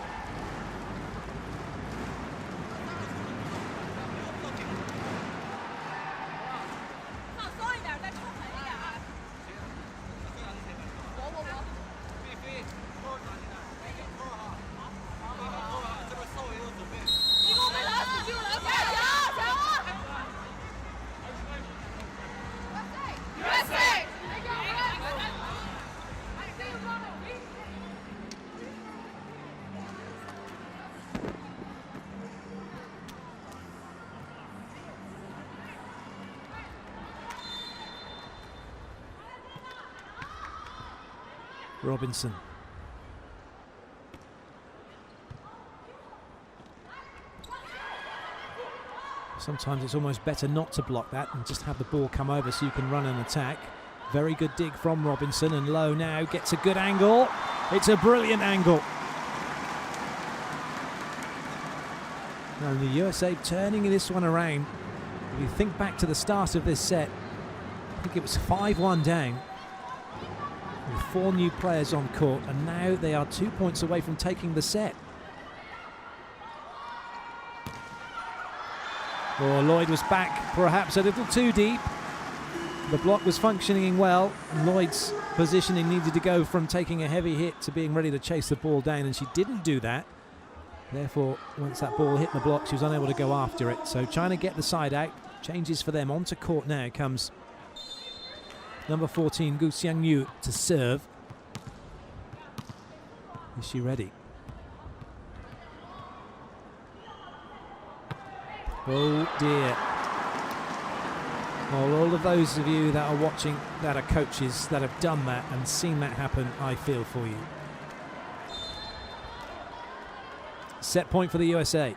Robinson. Sometimes it's almost better not to block that and just have the ball come over so you can run an attack. Very good dig from Robinson, and Lowe now gets a good angle. It's a brilliant angle. And the USA turning this one around. If you think back to the start of this set, I think it was 5-1 down. With 4 new players on court, and now they are 2 points away from taking the set. Oh, Lloyd was back perhaps a little too deep. The block was functioning well, and Lloyd's positioning needed to go from taking a heavy hit to being ready to chase the ball down, and she didn't do that. Therefore, once that ball hit the block, she was unable to go after it. So China get the side out. Changes for them. Onto court now comes number 14, Gu Xiangyu, to serve. Is she ready? Oh dear. Well, all of those of you that are watching, that are coaches, that have done that and seen that happen, I feel for you. Set point for the USA.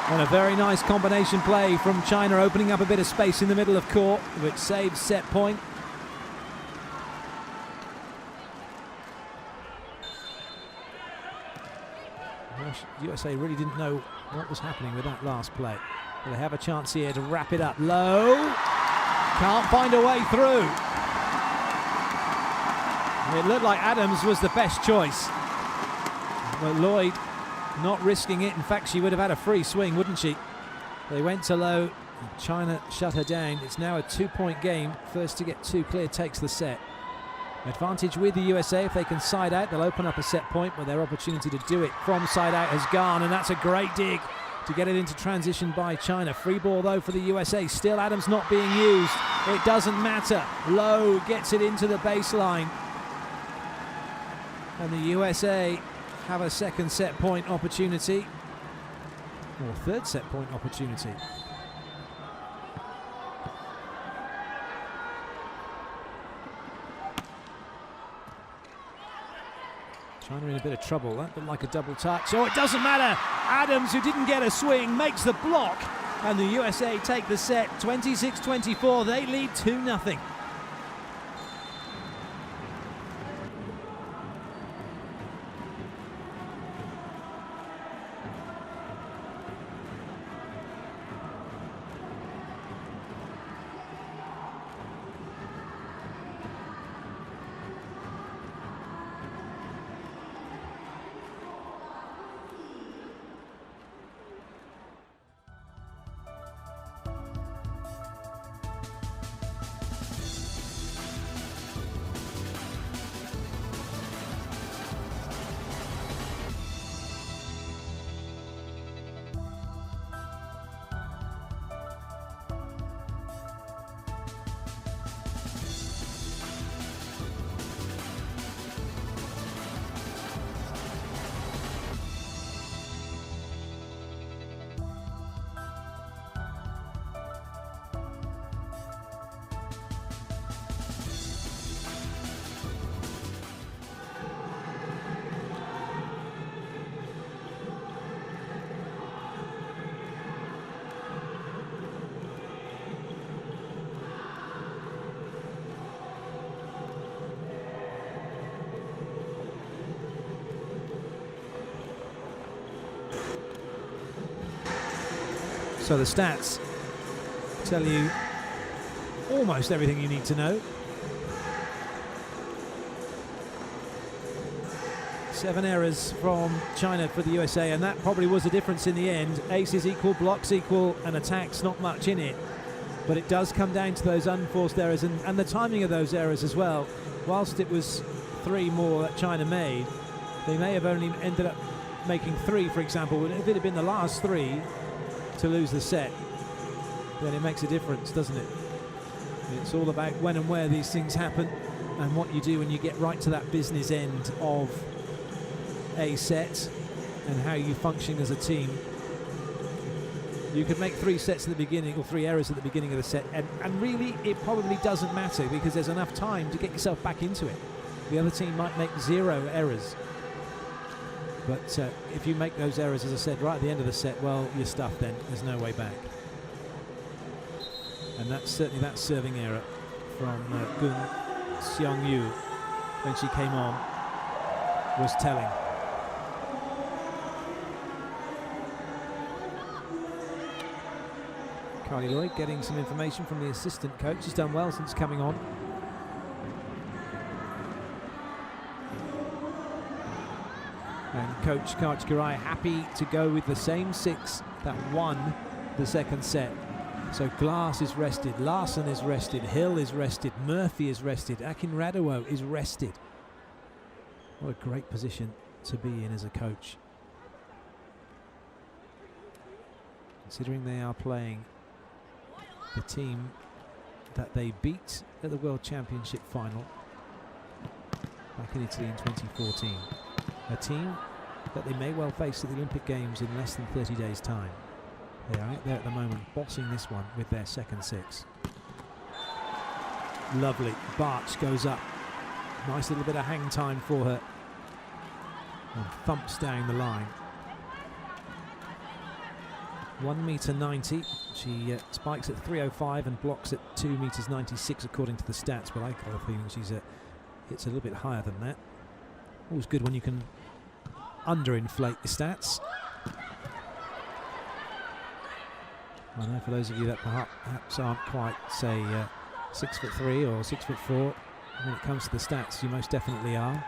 And a very nice combination play from China, opening up a bit of space in the middle of court, which saves set point. USA really didn't know what was happening with that last play. But they have a chance here to wrap it up. Low. Can't find a way through. It looked like Adams was the best choice. But Lloyd not risking it. In fact, she would have had a free swing, wouldn't she? They went to low. China shut her down. It's now a 2-point game. First to get 2 clear takes the set. Advantage with the USA. If they can side out, they'll open up a set point, but their opportunity to do it from side out has gone, and that's a great dig to get it into transition by China. Free ball, though, for the USA. Still Adams not being used. It doesn't matter. Low gets it into the baseline. And the USA have a second set point opportunity, or third set point opportunity. China in a bit of trouble. That looked like a double touch. Oh, it doesn't matter. Adams, who didn't get a swing, makes the block. And the USA take the set 26-24. They lead 2-0. So the stats tell you almost everything you need to know. 7 errors from China for the USA, and that probably was the difference in the end. Aces equal, blocks equal, and attacks not much in it. But it does come down to those unforced errors and the timing of those errors as well. Whilst it was 3 more that China made, they may have only ended up making 3, for example. If it had been the last 3 to lose the set, then it makes a difference, doesn't it? It's all about when and where these things happen and what you do when you get right to that business end of a set and how you function as a team. You could make 3 sets at the beginning, or 3 errors at the beginning of the set, and really it probably doesn't matter because there's enough time to get yourself back into it. The other team might make 0 errors. But if you make those errors, as I said, right at the end of the set, well, you're stuffed then. There's no way back. And that's certainly that serving error from Gun Seong-yu when she came on was telling. Carly Lloyd getting some information from the assistant coach. He's done well since coming on. And Coach Karchgarai happy to go with the same 6 that won the second set. So Glass is rested, Larson is rested, Hill is rested, Murphy is rested, Akinradewo is rested. What a great position to be in as a coach, considering they are playing the team that they beat at the World Championship final back in Italy in 2014. A team that they may well face at the Olympic Games in less than 30 days' time. They are out there at the moment bossing this one with their second six. Lovely. Barch goes up. Nice little bit of hang time for her. And thumps down the line. 1.90 m. She spikes at 3.05 and blocks at 2.96 m according to the stats, but I got a feeling she's hits a little bit higher than that. Always good when you can underinflate your stats. I know for those of you that perhaps aren't quite, say, 6'3" or 6'4", when it comes to the stats, you most definitely are.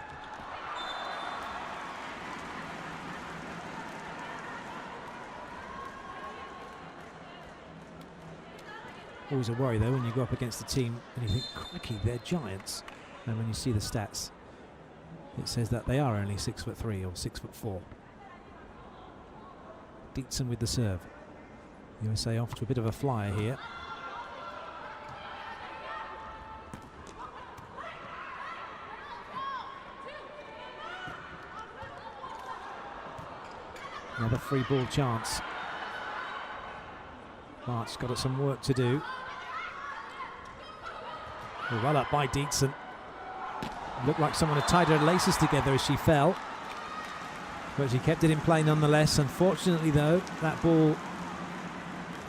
Always a worry though when you go up against a team and you think, crikey, they're giants, and when you see the stats, it says that they are only 6'3" or 6'4". Dietzen with the serve. USA off to a bit of a flyer here. Another free ball chance. Mart's got some work to do. Well up by Dietzen. Looked like someone had tied her laces together as she fell, but she kept it in play nonetheless. Unfortunately though, that ball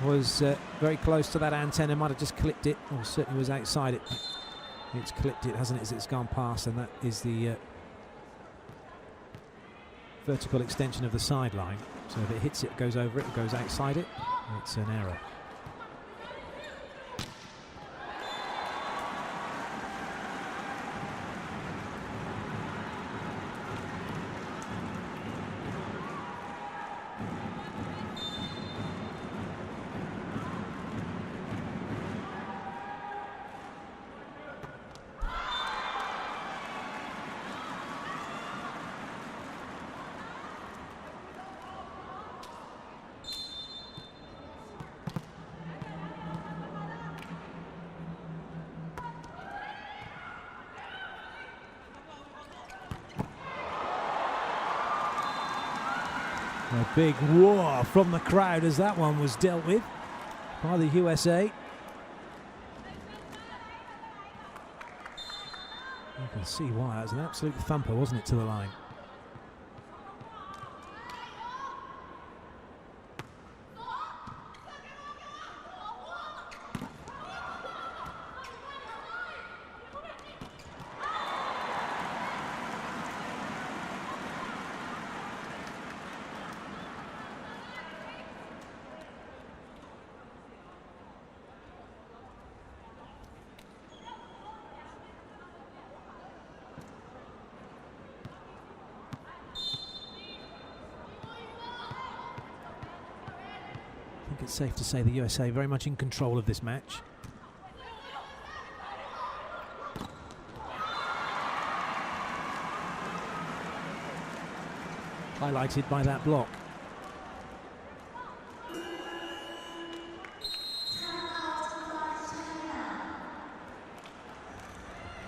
was very close to that antenna, might have just clipped it, or certainly was outside it. It's clipped it, hasn't it, as it's gone past, and that is the vertical extension of the sideline. So if it hits it, goes over it, it goes outside it, it's an error. A big roar from the crowd as that one was dealt with by the USA. You can see why. It was an absolute thumper, wasn't it, to the line? I think it's safe to say the USA very much in control of this match. Highlighted by that block.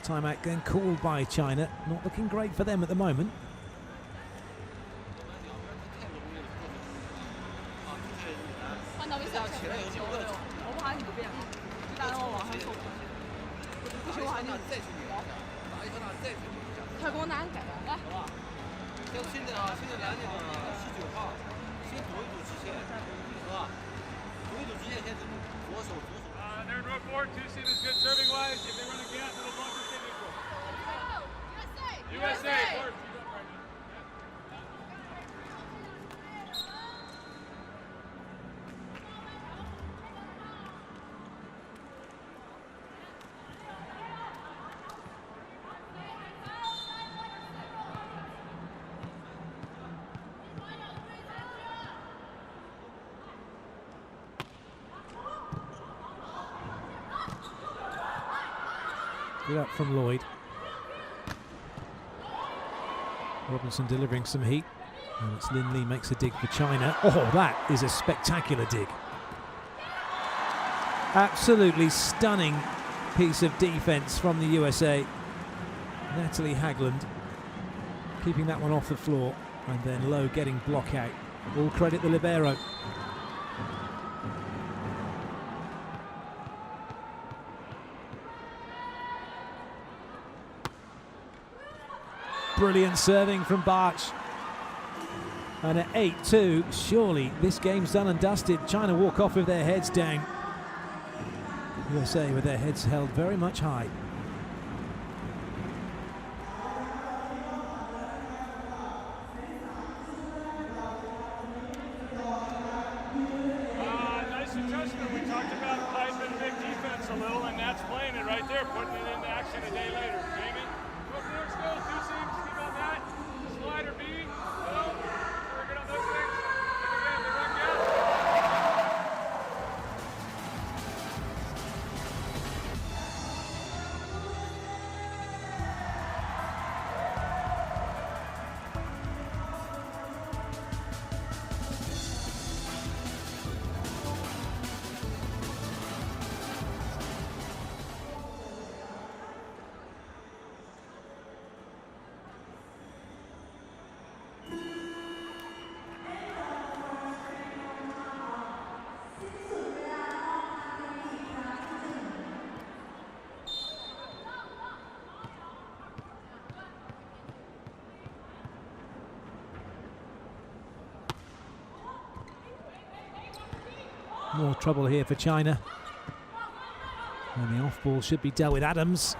Timeout getting called by China. Not looking great for them at the moment. They're in row 4, two-seam is good serving wise. If they run a gap, it'll block the signature. USA! Good up from Lloyd. Robinson delivering some heat. And it's Lin Lee makes a dig for China. Oh, that is a spectacular dig. Absolutely stunning piece of defense from the USA. Natalie Hagland keeping that one off the floor, and then Lowe getting block out. All credit the libero. Brilliant serving from Barch. And at 8-2, surely this game's done and dusted. China walk off with their heads down. USA with their heads held very much high. Nice adjustment. We talked about pipe and big defense a little, and that's playing it right there, putting it into action a day later. Jamie, go for it, go. 2 seams, keep on that. Slider B, go. Work it on those things. And again, the run down. More trouble here for China. And the off ball should be dealt with Adams.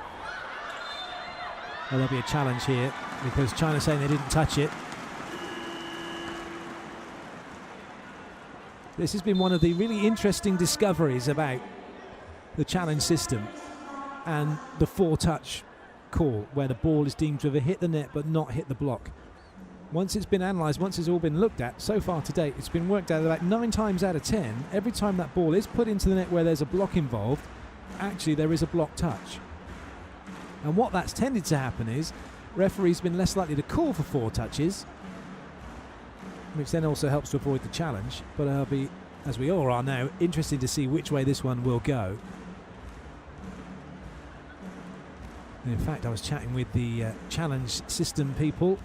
Well, there'll be a challenge here because China's saying they didn't touch it. This has been one of the really interesting discoveries about the challenge system and the 4-touch call, where the ball is deemed to have hit the net but not hit the block. Once it's been analysed, once it's all been looked at, so far to date, it's been worked out about 9 times out of 10, every time that ball is put into the net where there's a block involved, actually there is a block touch. And what that's tended to happen is referees been less likely to call for 4 touches, which then also helps to avoid the challenge. But I'll be, as we all are now, interested to see which way this one will go. And in fact, I was chatting with the challenge system people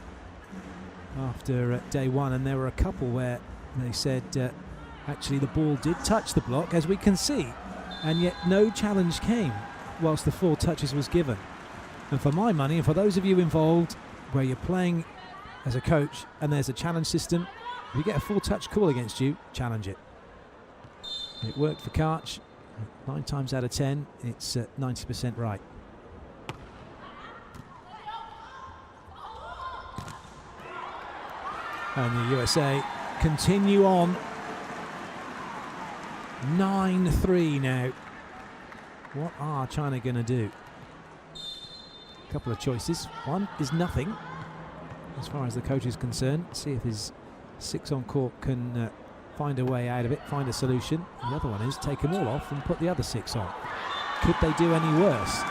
after day one, and there were a couple where they said actually the ball did touch the block, as we can see, and yet no challenge came whilst the 4 touches was given. And for my money, and for those of you involved where you're playing as a coach and there's a challenge system, if you get a 4-touch call against you, challenge it. It worked for Karch. 9 times out of 10, it's 90% right. And the USA continue on. 9-3 now. What are China going to do? A couple of choices. One is nothing, as far as the coach is concerned. See if his 6 on court can find a way out of it, find a solution. The other one is take them all off and put the other 6 on. Could they do any worse?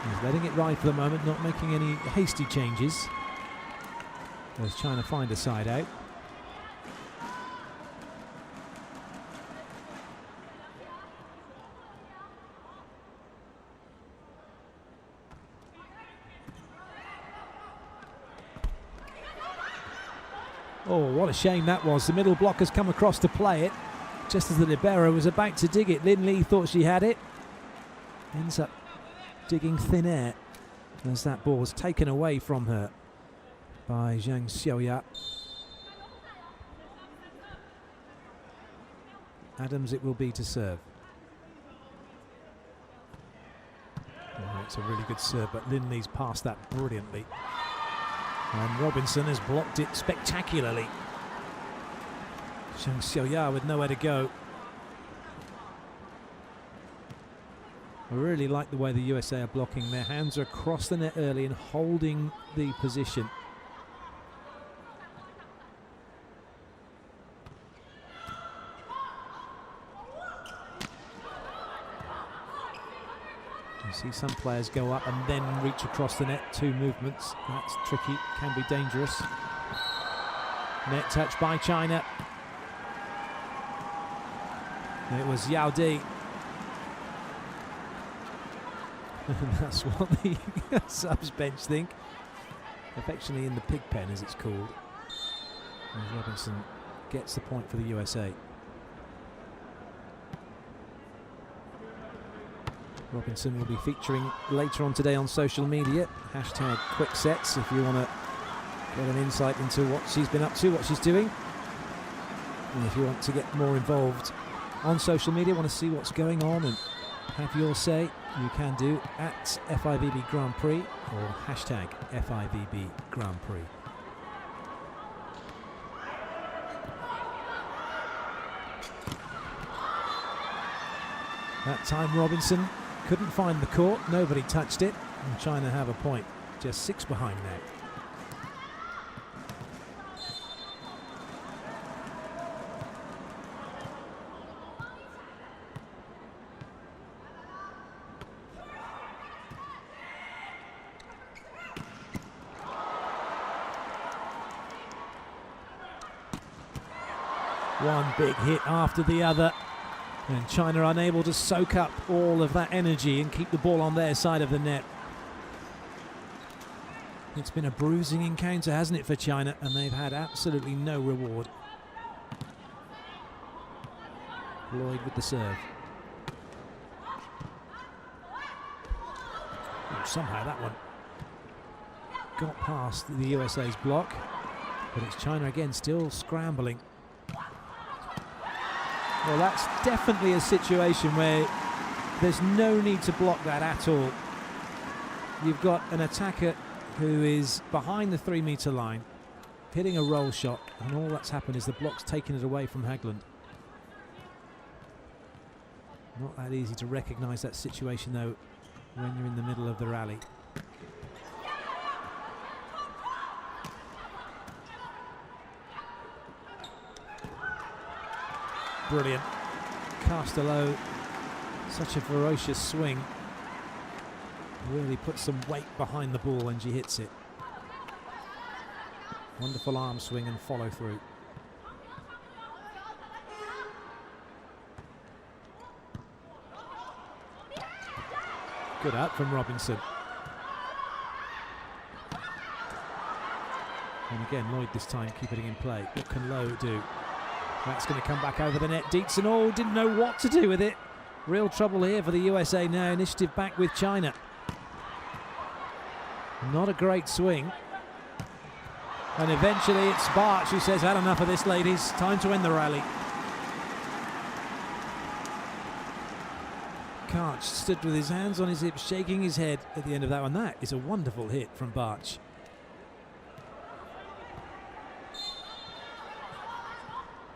He's letting it ride for the moment, not making any hasty changes. As China find a side out. Oh, what a shame that was. The middle block has come across to play it. Just as the libero was about to dig it, Lin Li thought she had it. Ends up digging thin air as that ball was taken away from her by Zhang Xiaoya. Adams it will be to serve. Oh, it's a really good serve, but Lin Li's passed that brilliantly. And Robinson has blocked it spectacularly. Zhang Xiaoya with nowhere to go. I really like the way the USA are blocking. Their hands are across the net early and holding the position. You see some players go up and then reach across the net. 2 movements. That's tricky, can be dangerous. Net touch by China. It was Yao Di. And that's what the subs bench think. Affectionately in the pig pen, as it's called. And Robinson gets the point for the USA. Robinson will be featuring later on today on social media. Hashtag quick sets if you want to get an insight into what she's been up to, what she's doing. And if you want to get more involved on social media, want to see what's going on and have your say, you can do at FIVB Grand Prix or hashtag FIVB Grand Prix. That time Robinson couldn't find the court, nobody touched it, and China have a point, just 6 behind now. One big hit after the other, and China unable to soak up all of that energy and keep the ball on their side of the net. It's been a bruising encounter, hasn't it, for China, and they've had absolutely no reward. Lloyd with the serve. Oh, somehow that one got past the USA's block, but it's China again still scrambling. Well, that's definitely a situation where there's no need to block that at all. You've got an attacker who is behind the 3-meter line, hitting a roll shot, and all that's happened is the block's taken it away from Haglund. Not that easy to recognise that situation, though, when you're in the middle of the rally. Brilliant. Castello, such a ferocious swing. Really puts some weight behind the ball when she hits it. Wonderful arm swing and follow through. Good out from Robinson. And again, Lloyd this time keeping it in play. What can Lowe do? That's going to come back over the net. Dietzen, oh, didn't know what to do with it. Real trouble here for the USA now. Initiative back with China. Not a great swing. And eventually it's Bartsch who says, had enough of this, ladies. Time to end the rally. Karch stood with his hands on his hips, shaking his head at the end of that one. That is a wonderful hit from Bartsch.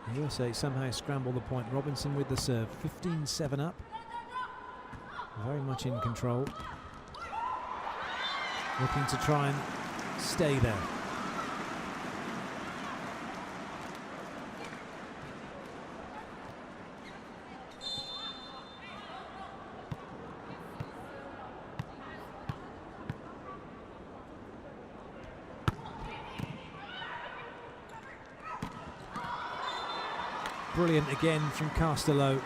The USA somehow scramble the point. Robinson with the serve. 15-7 up. Very much in control. Looking to try and stay there. Brilliant again from Castello.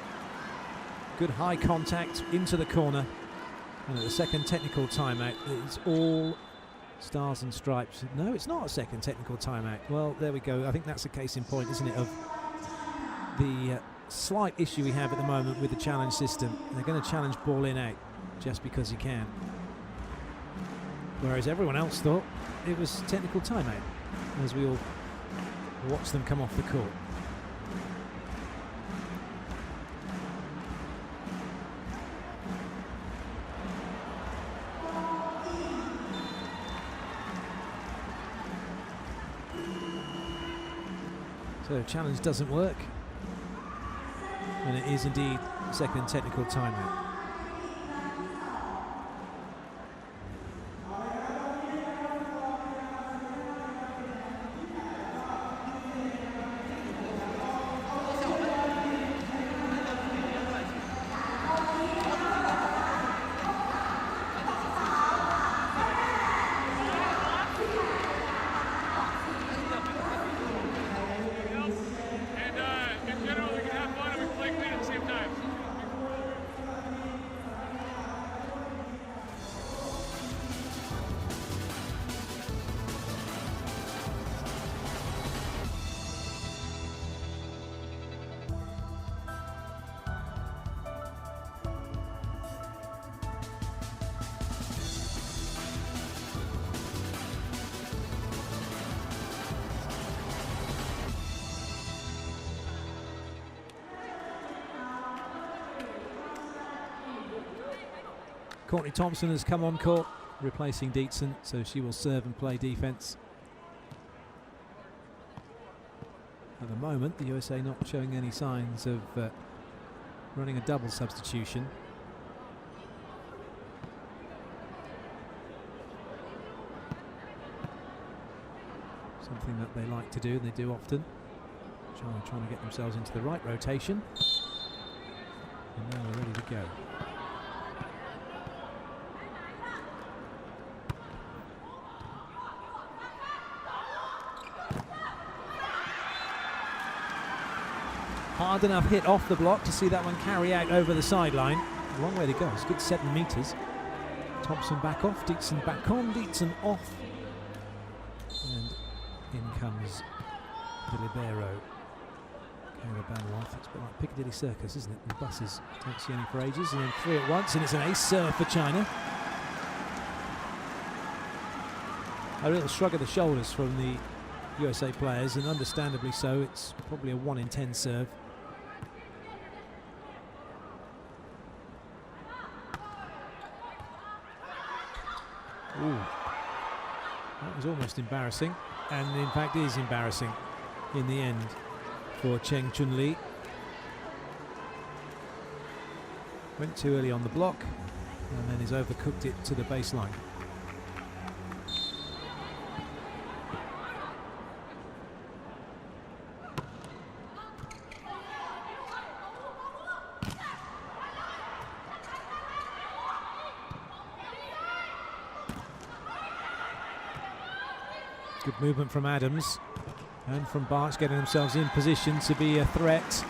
Good high contact into the corner. And at the second technical timeout, it's all stars and stripes. No, it's not a second technical timeout. Well, there we go. I think that's a case in point, isn't it, of the slight issue we have at the moment with the challenge system. They're going to challenge ball in out just because you can. Whereas everyone else thought it was technical timeout as we all watch them come off the court. So challenge doesn't work, and it is indeed second technical timeout. Courtney Thompson has come on court, replacing Dietzen, so she will serve and play defence. At the moment, the USA not showing any signs of running a double substitution. Something that they like to do, and they do often. China trying to get themselves into the right rotation. And now they're ready to go. Hard enough hit off the block to see that one carry out over the sideline. A long way to go, it's a good 7 metres. Thompson back off, Dietzen back on, Dietzen off. And in comes the libero. Kayla Banroth. It's a bit like Piccadilly Circus, isn't it? The buses don't see any for ages, and then 3 at once, and it's an ace serve for China. A little shrug of the shoulders from the USA players, and understandably so. It's probably a 1 in 10 serve. Ooh, that was almost embarrassing, and in fact is embarrassing in the end for Cheng Chun Lee. Went too early on the block and then has overcooked it to the baseline. Good movement from Adams and from Barch, getting themselves in position to be a threat.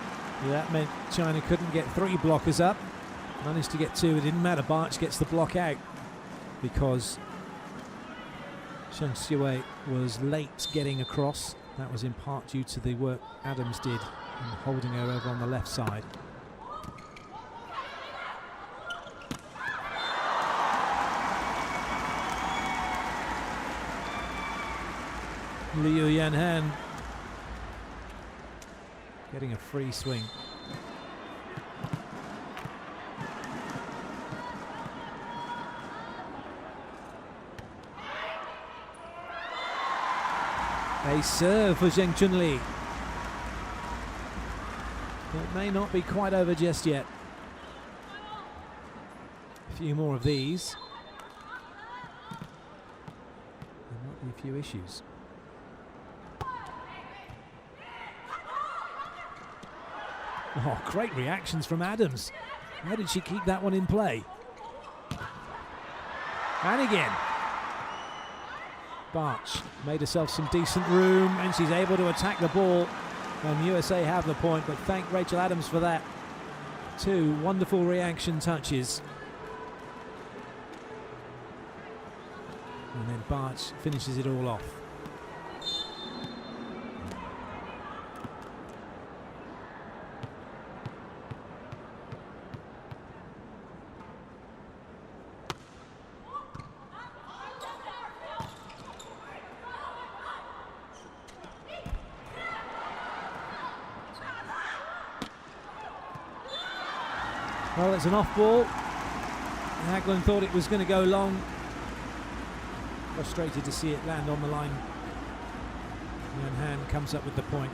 That meant China couldn't get 3 blockers up. Managed to get 2. It didn't matter. Barch gets the block out because Sheng Xue was late getting across. That was in part due to the work Adams did in holding her over on the left side. Liu Yanhan getting a free swing. A serve for Zheng Chunli. It may not be quite over just yet. A few more of these. There might be a few issues. Oh, great reactions from Adams. How did she keep that one in play? And again. Barch made herself some decent room and she's able to attack the ball. And USA have the point, but thank Rachel Adams for that. 2 wonderful reaction touches. And then Barch finishes it all off. Well, it's an off ball. Haglund thought it was going to go long. Frustrated to see it land on the line. Yanhan comes up with the point.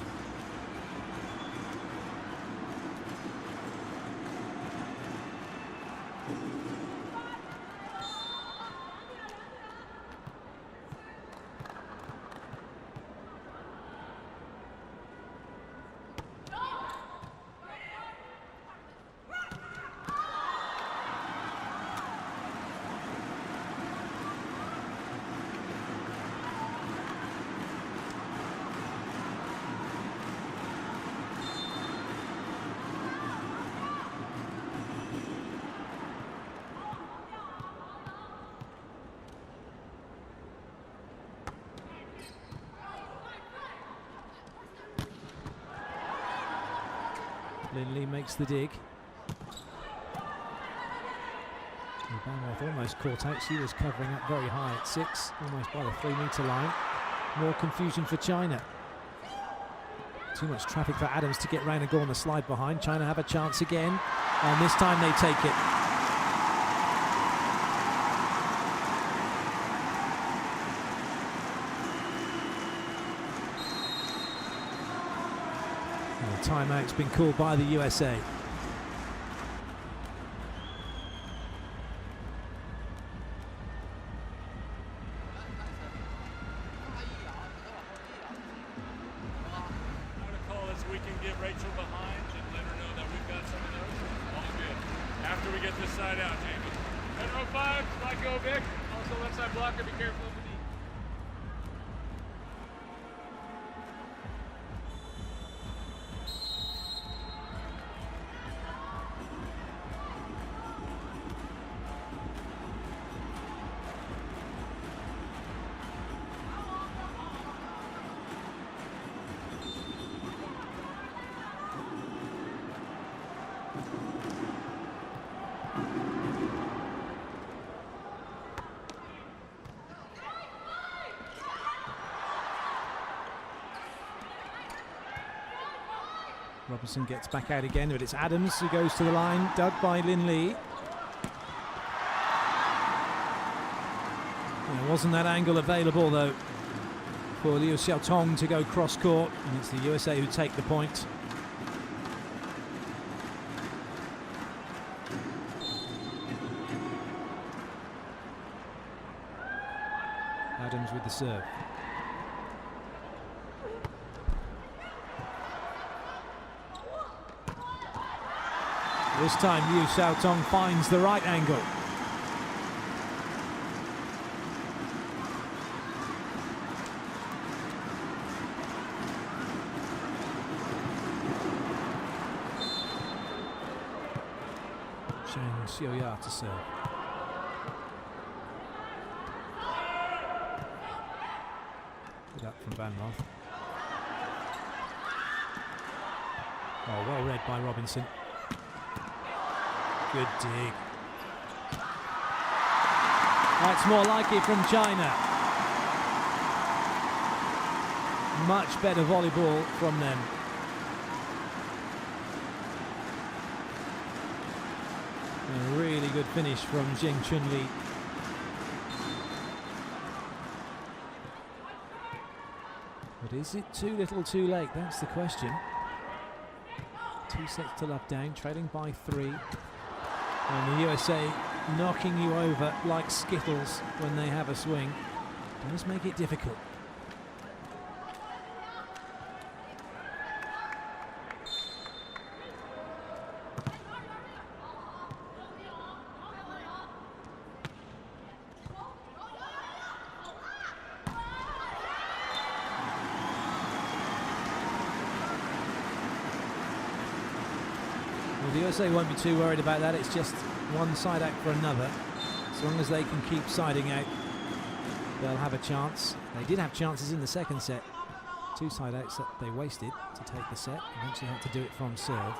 Linley makes the dig. Banroth almost caught out. She was covering up very high at 6, almost by the 3-metre line. More confusion for China. Too much traffic for Adams to get round and go on the slide behind. China have a chance again, and this time they take it. The timeout's been called by the USA. Protocol is we can get Rachel behind and let her know that we've got some of those. All good. After we get this side out, Jamie. Red row 5, slide go Vic. Also left side blocker, be careful of the knee. Robinson gets back out again, but it's Adams who goes to the line, dug by Lin Lee. There wasn't that angle available though for Liu Xiaotong to go cross court, and it's the USA who take the point. Adams with the serve. This time Liu Xiaotong finds the right angle. Zhang Xiuya to serve. Good up from Van Roth. Oh, well read by Robinson. Good dig. That's more like it from China. Much better volleyball from them. A really good finish from Zheng Chunli. But is it too little too late? That's the question. 2 sets to love down, trailing by 3. And the USA knocking you over like Skittles when they have a swing does make it difficult. Well, the USA won't be too worried about that. It's just one side out for another. As long as they can keep siding out, they'll have a chance. They did have chances in the second set. 2 side outs that they wasted to take the set. Eventually had to do it from serve.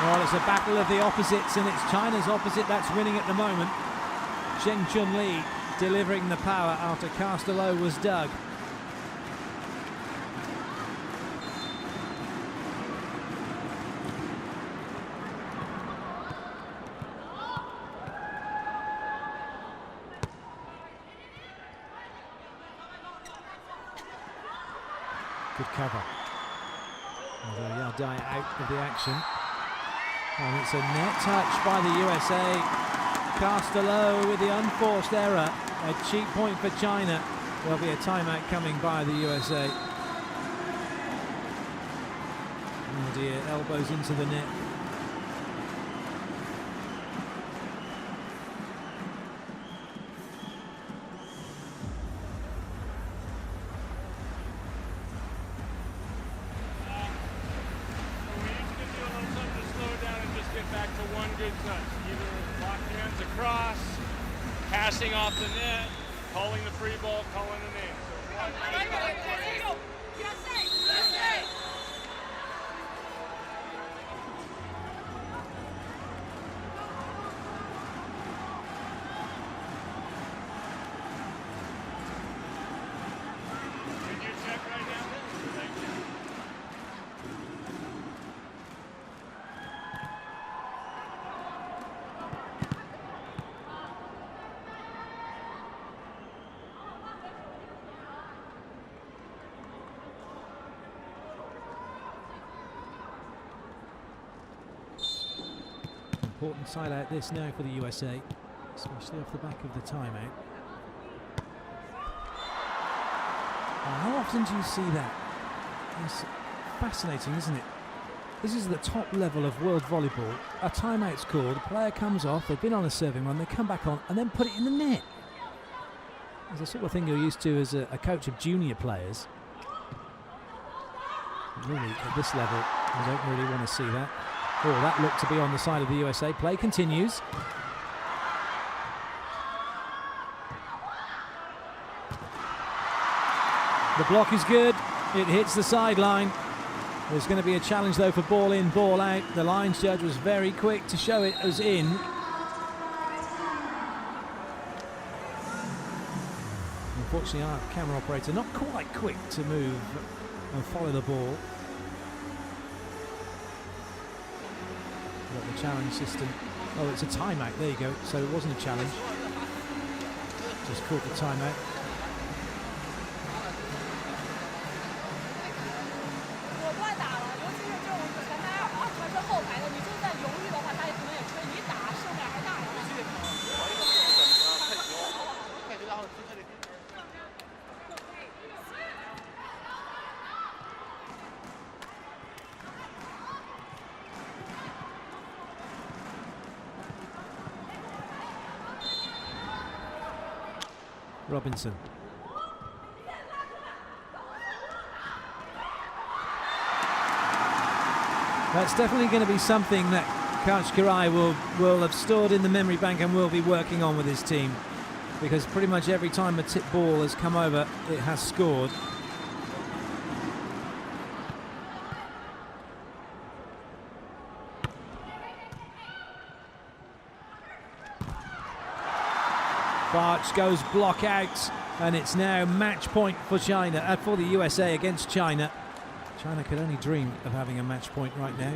Well, it's a battle of the opposites, and it's China's opposite that's winning at the moment. Zheng Chunli delivering the power after Castello was dug. Good cover. Although Yardai out of the action. And it's a net touch by the USA. Castello with the unforced error. A cheap point for China. There'll be a timeout coming by the USA. Oh dear, elbows into the net. Passing off the net, calling the free ball, calling the name. Can you check right now? Thank you. Important side out this now for the USA, especially off the back of the timeout. How often do you see that? It's fascinating, isn't it? This is the top level of world volleyball. A timeout's called, a player comes off, they've been on a serving run, they come back on and then put it in the net. It's the sort of thing you're used to as a coach of junior players. Really, at this level, I don't really want to see that. Oh, that looked to be on the side of the USA. Play continues. The block is good. It hits the sideline. There's going to be a challenge, though, for ball in, ball out. The lines judge was very quick to show it as in. Unfortunately, our camera operator not quite quick to move and follow the ball. Got the challenge system. Oh, it's a timeout. There you go. So it wasn't a challenge. Just caught the timeout. Robinson. That's definitely going to be something that Coach Karai will have stored in the memory bank and will be working on with his team, because pretty much every time a tip ball has come over, it has scored. Barch goes block out, and it's now match point for China, for the USA against China. China could only dream of having a match point right now.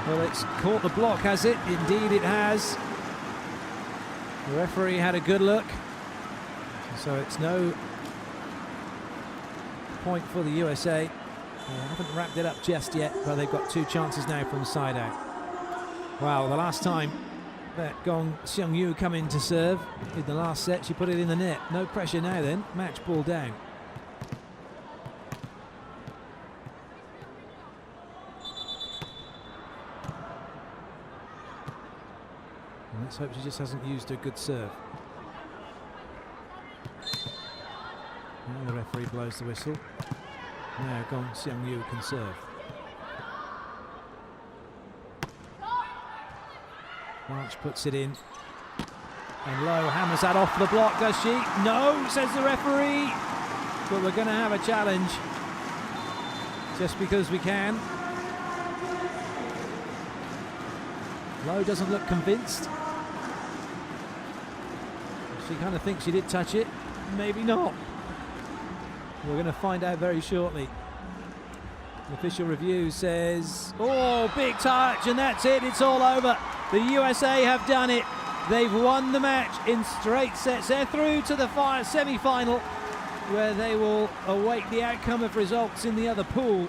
Well, it's caught the block, has it? Indeed it has. The referee had a good look, so it's no point for the USA. They haven't wrapped it up just yet, but they've got two chances now from side out. Wow, the last time that Gong Seung-yu come in to serve in the last set, she put it in the net. No pressure now then, match ball down. Let's hope she just hasn't used a good serve. Now the referee blows the whistle. Now Gong Seung-yu can serve. March puts it in. And Lowe hammers that off the block, does she? No, says the referee. But we're going to have a challenge. Just because we can. Lowe doesn't look convinced. She kind of thinks she did touch it. Maybe not. We're going to find out very shortly. The official review says, oh, big touch, and that's it. It's all over. The USA have done it. They've won the match in straight sets. They're through to the semi-final, where they will await the outcome of results in the other pool,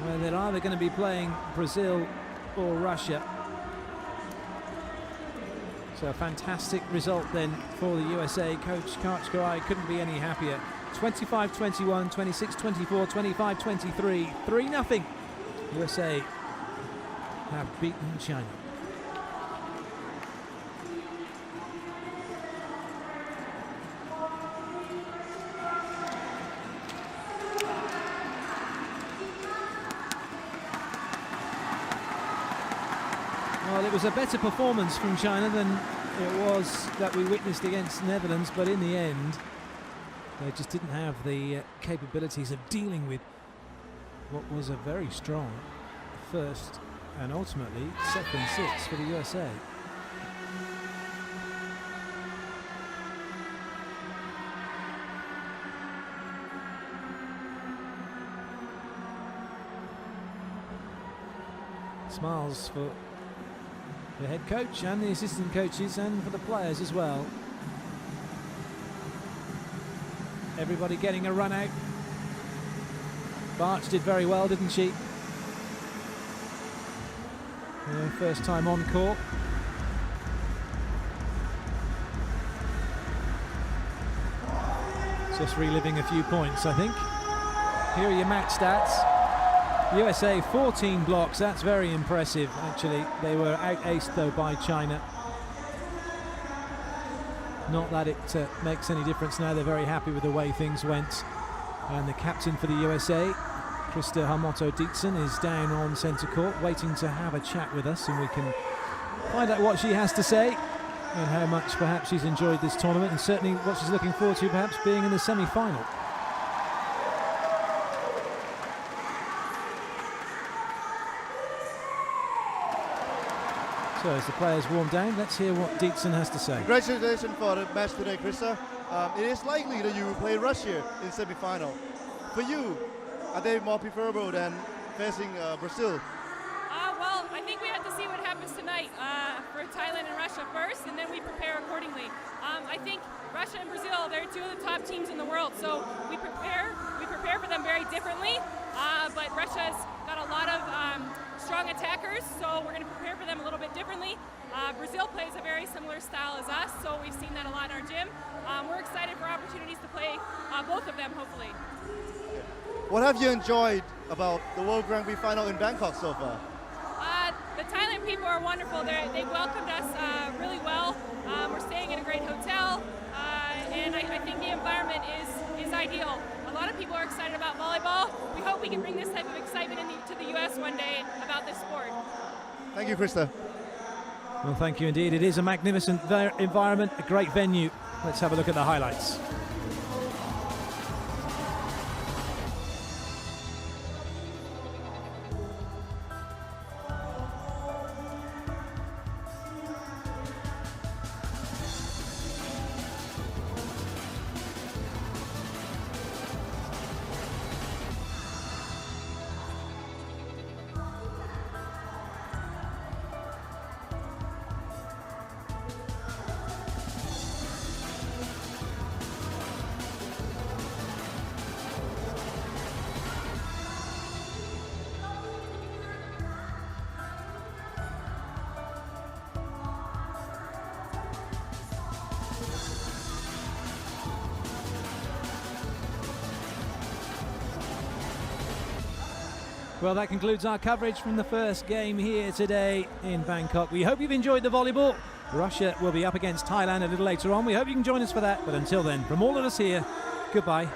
where they're either going to be playing Brazil or Russia. So a fantastic result then for the USA. Coach Karai couldn't be any happier. 25-21, 26-24, 25-23, 3-0. USA have beaten China. Well, it was a better performance from China than it was that we witnessed against the Netherlands, but in the end, they just didn't have the capabilities of dealing with what was a very strong first and ultimately second six for the USA. Smiles for the head coach and the assistant coaches and for the players as well. Everybody getting a run out. Barch did very well, didn't she? Yeah, first time on court. Just reliving a few points, I think. Here are your match stats. USA 14 blocks, that's very impressive actually. They were out-aced though by China. Not that it makes any difference now, they're very happy with the way things went. And the captain for the USA, Krista Hamoto-Dietzen, is down on centre court waiting to have a chat with us, and we can find out what she has to say and how much perhaps she's enjoyed this tournament, and certainly what she's looking forward to perhaps being in the semi-final. So as the players warm down, let's hear what Dietzen has to say. Congratulations for the match today, Krista. It is likely that you will play Russia in semi-final. For you, are they more preferable than facing Brazil? Well, I think we have to see what happens tonight for Thailand and Russia first, and then we prepare accordingly. I think Russia and Brazil, they're two of the top teams in the world, so we prepare for them very differently. But Russia's got a lot of strong attackers, so we're going to prepare for them a little bit differently. Brazil plays a very similar style as us, so we've seen that a lot in our gym. We're excited for opportunities to play both of them, hopefully. What have you enjoyed about the World Grand Prix final in Bangkok so far? The Thailand people are wonderful. They welcomed us really well. We're staying in a great hotel, and I think the environment is ideal. A lot of people are excited about volleyball. We hope we can bring this type of excitement to the U.S. one day about this sport. Thank you, Krista. Well, thank you indeed. It is a magnificent environment, a great venue. Let's have a look at the highlights. Well, that concludes our coverage from the first game here today in Bangkok. We hope you've enjoyed the volleyball. Russia will be up against Thailand a little later on. We hope you can join us for that. But until then, from all of us here, goodbye.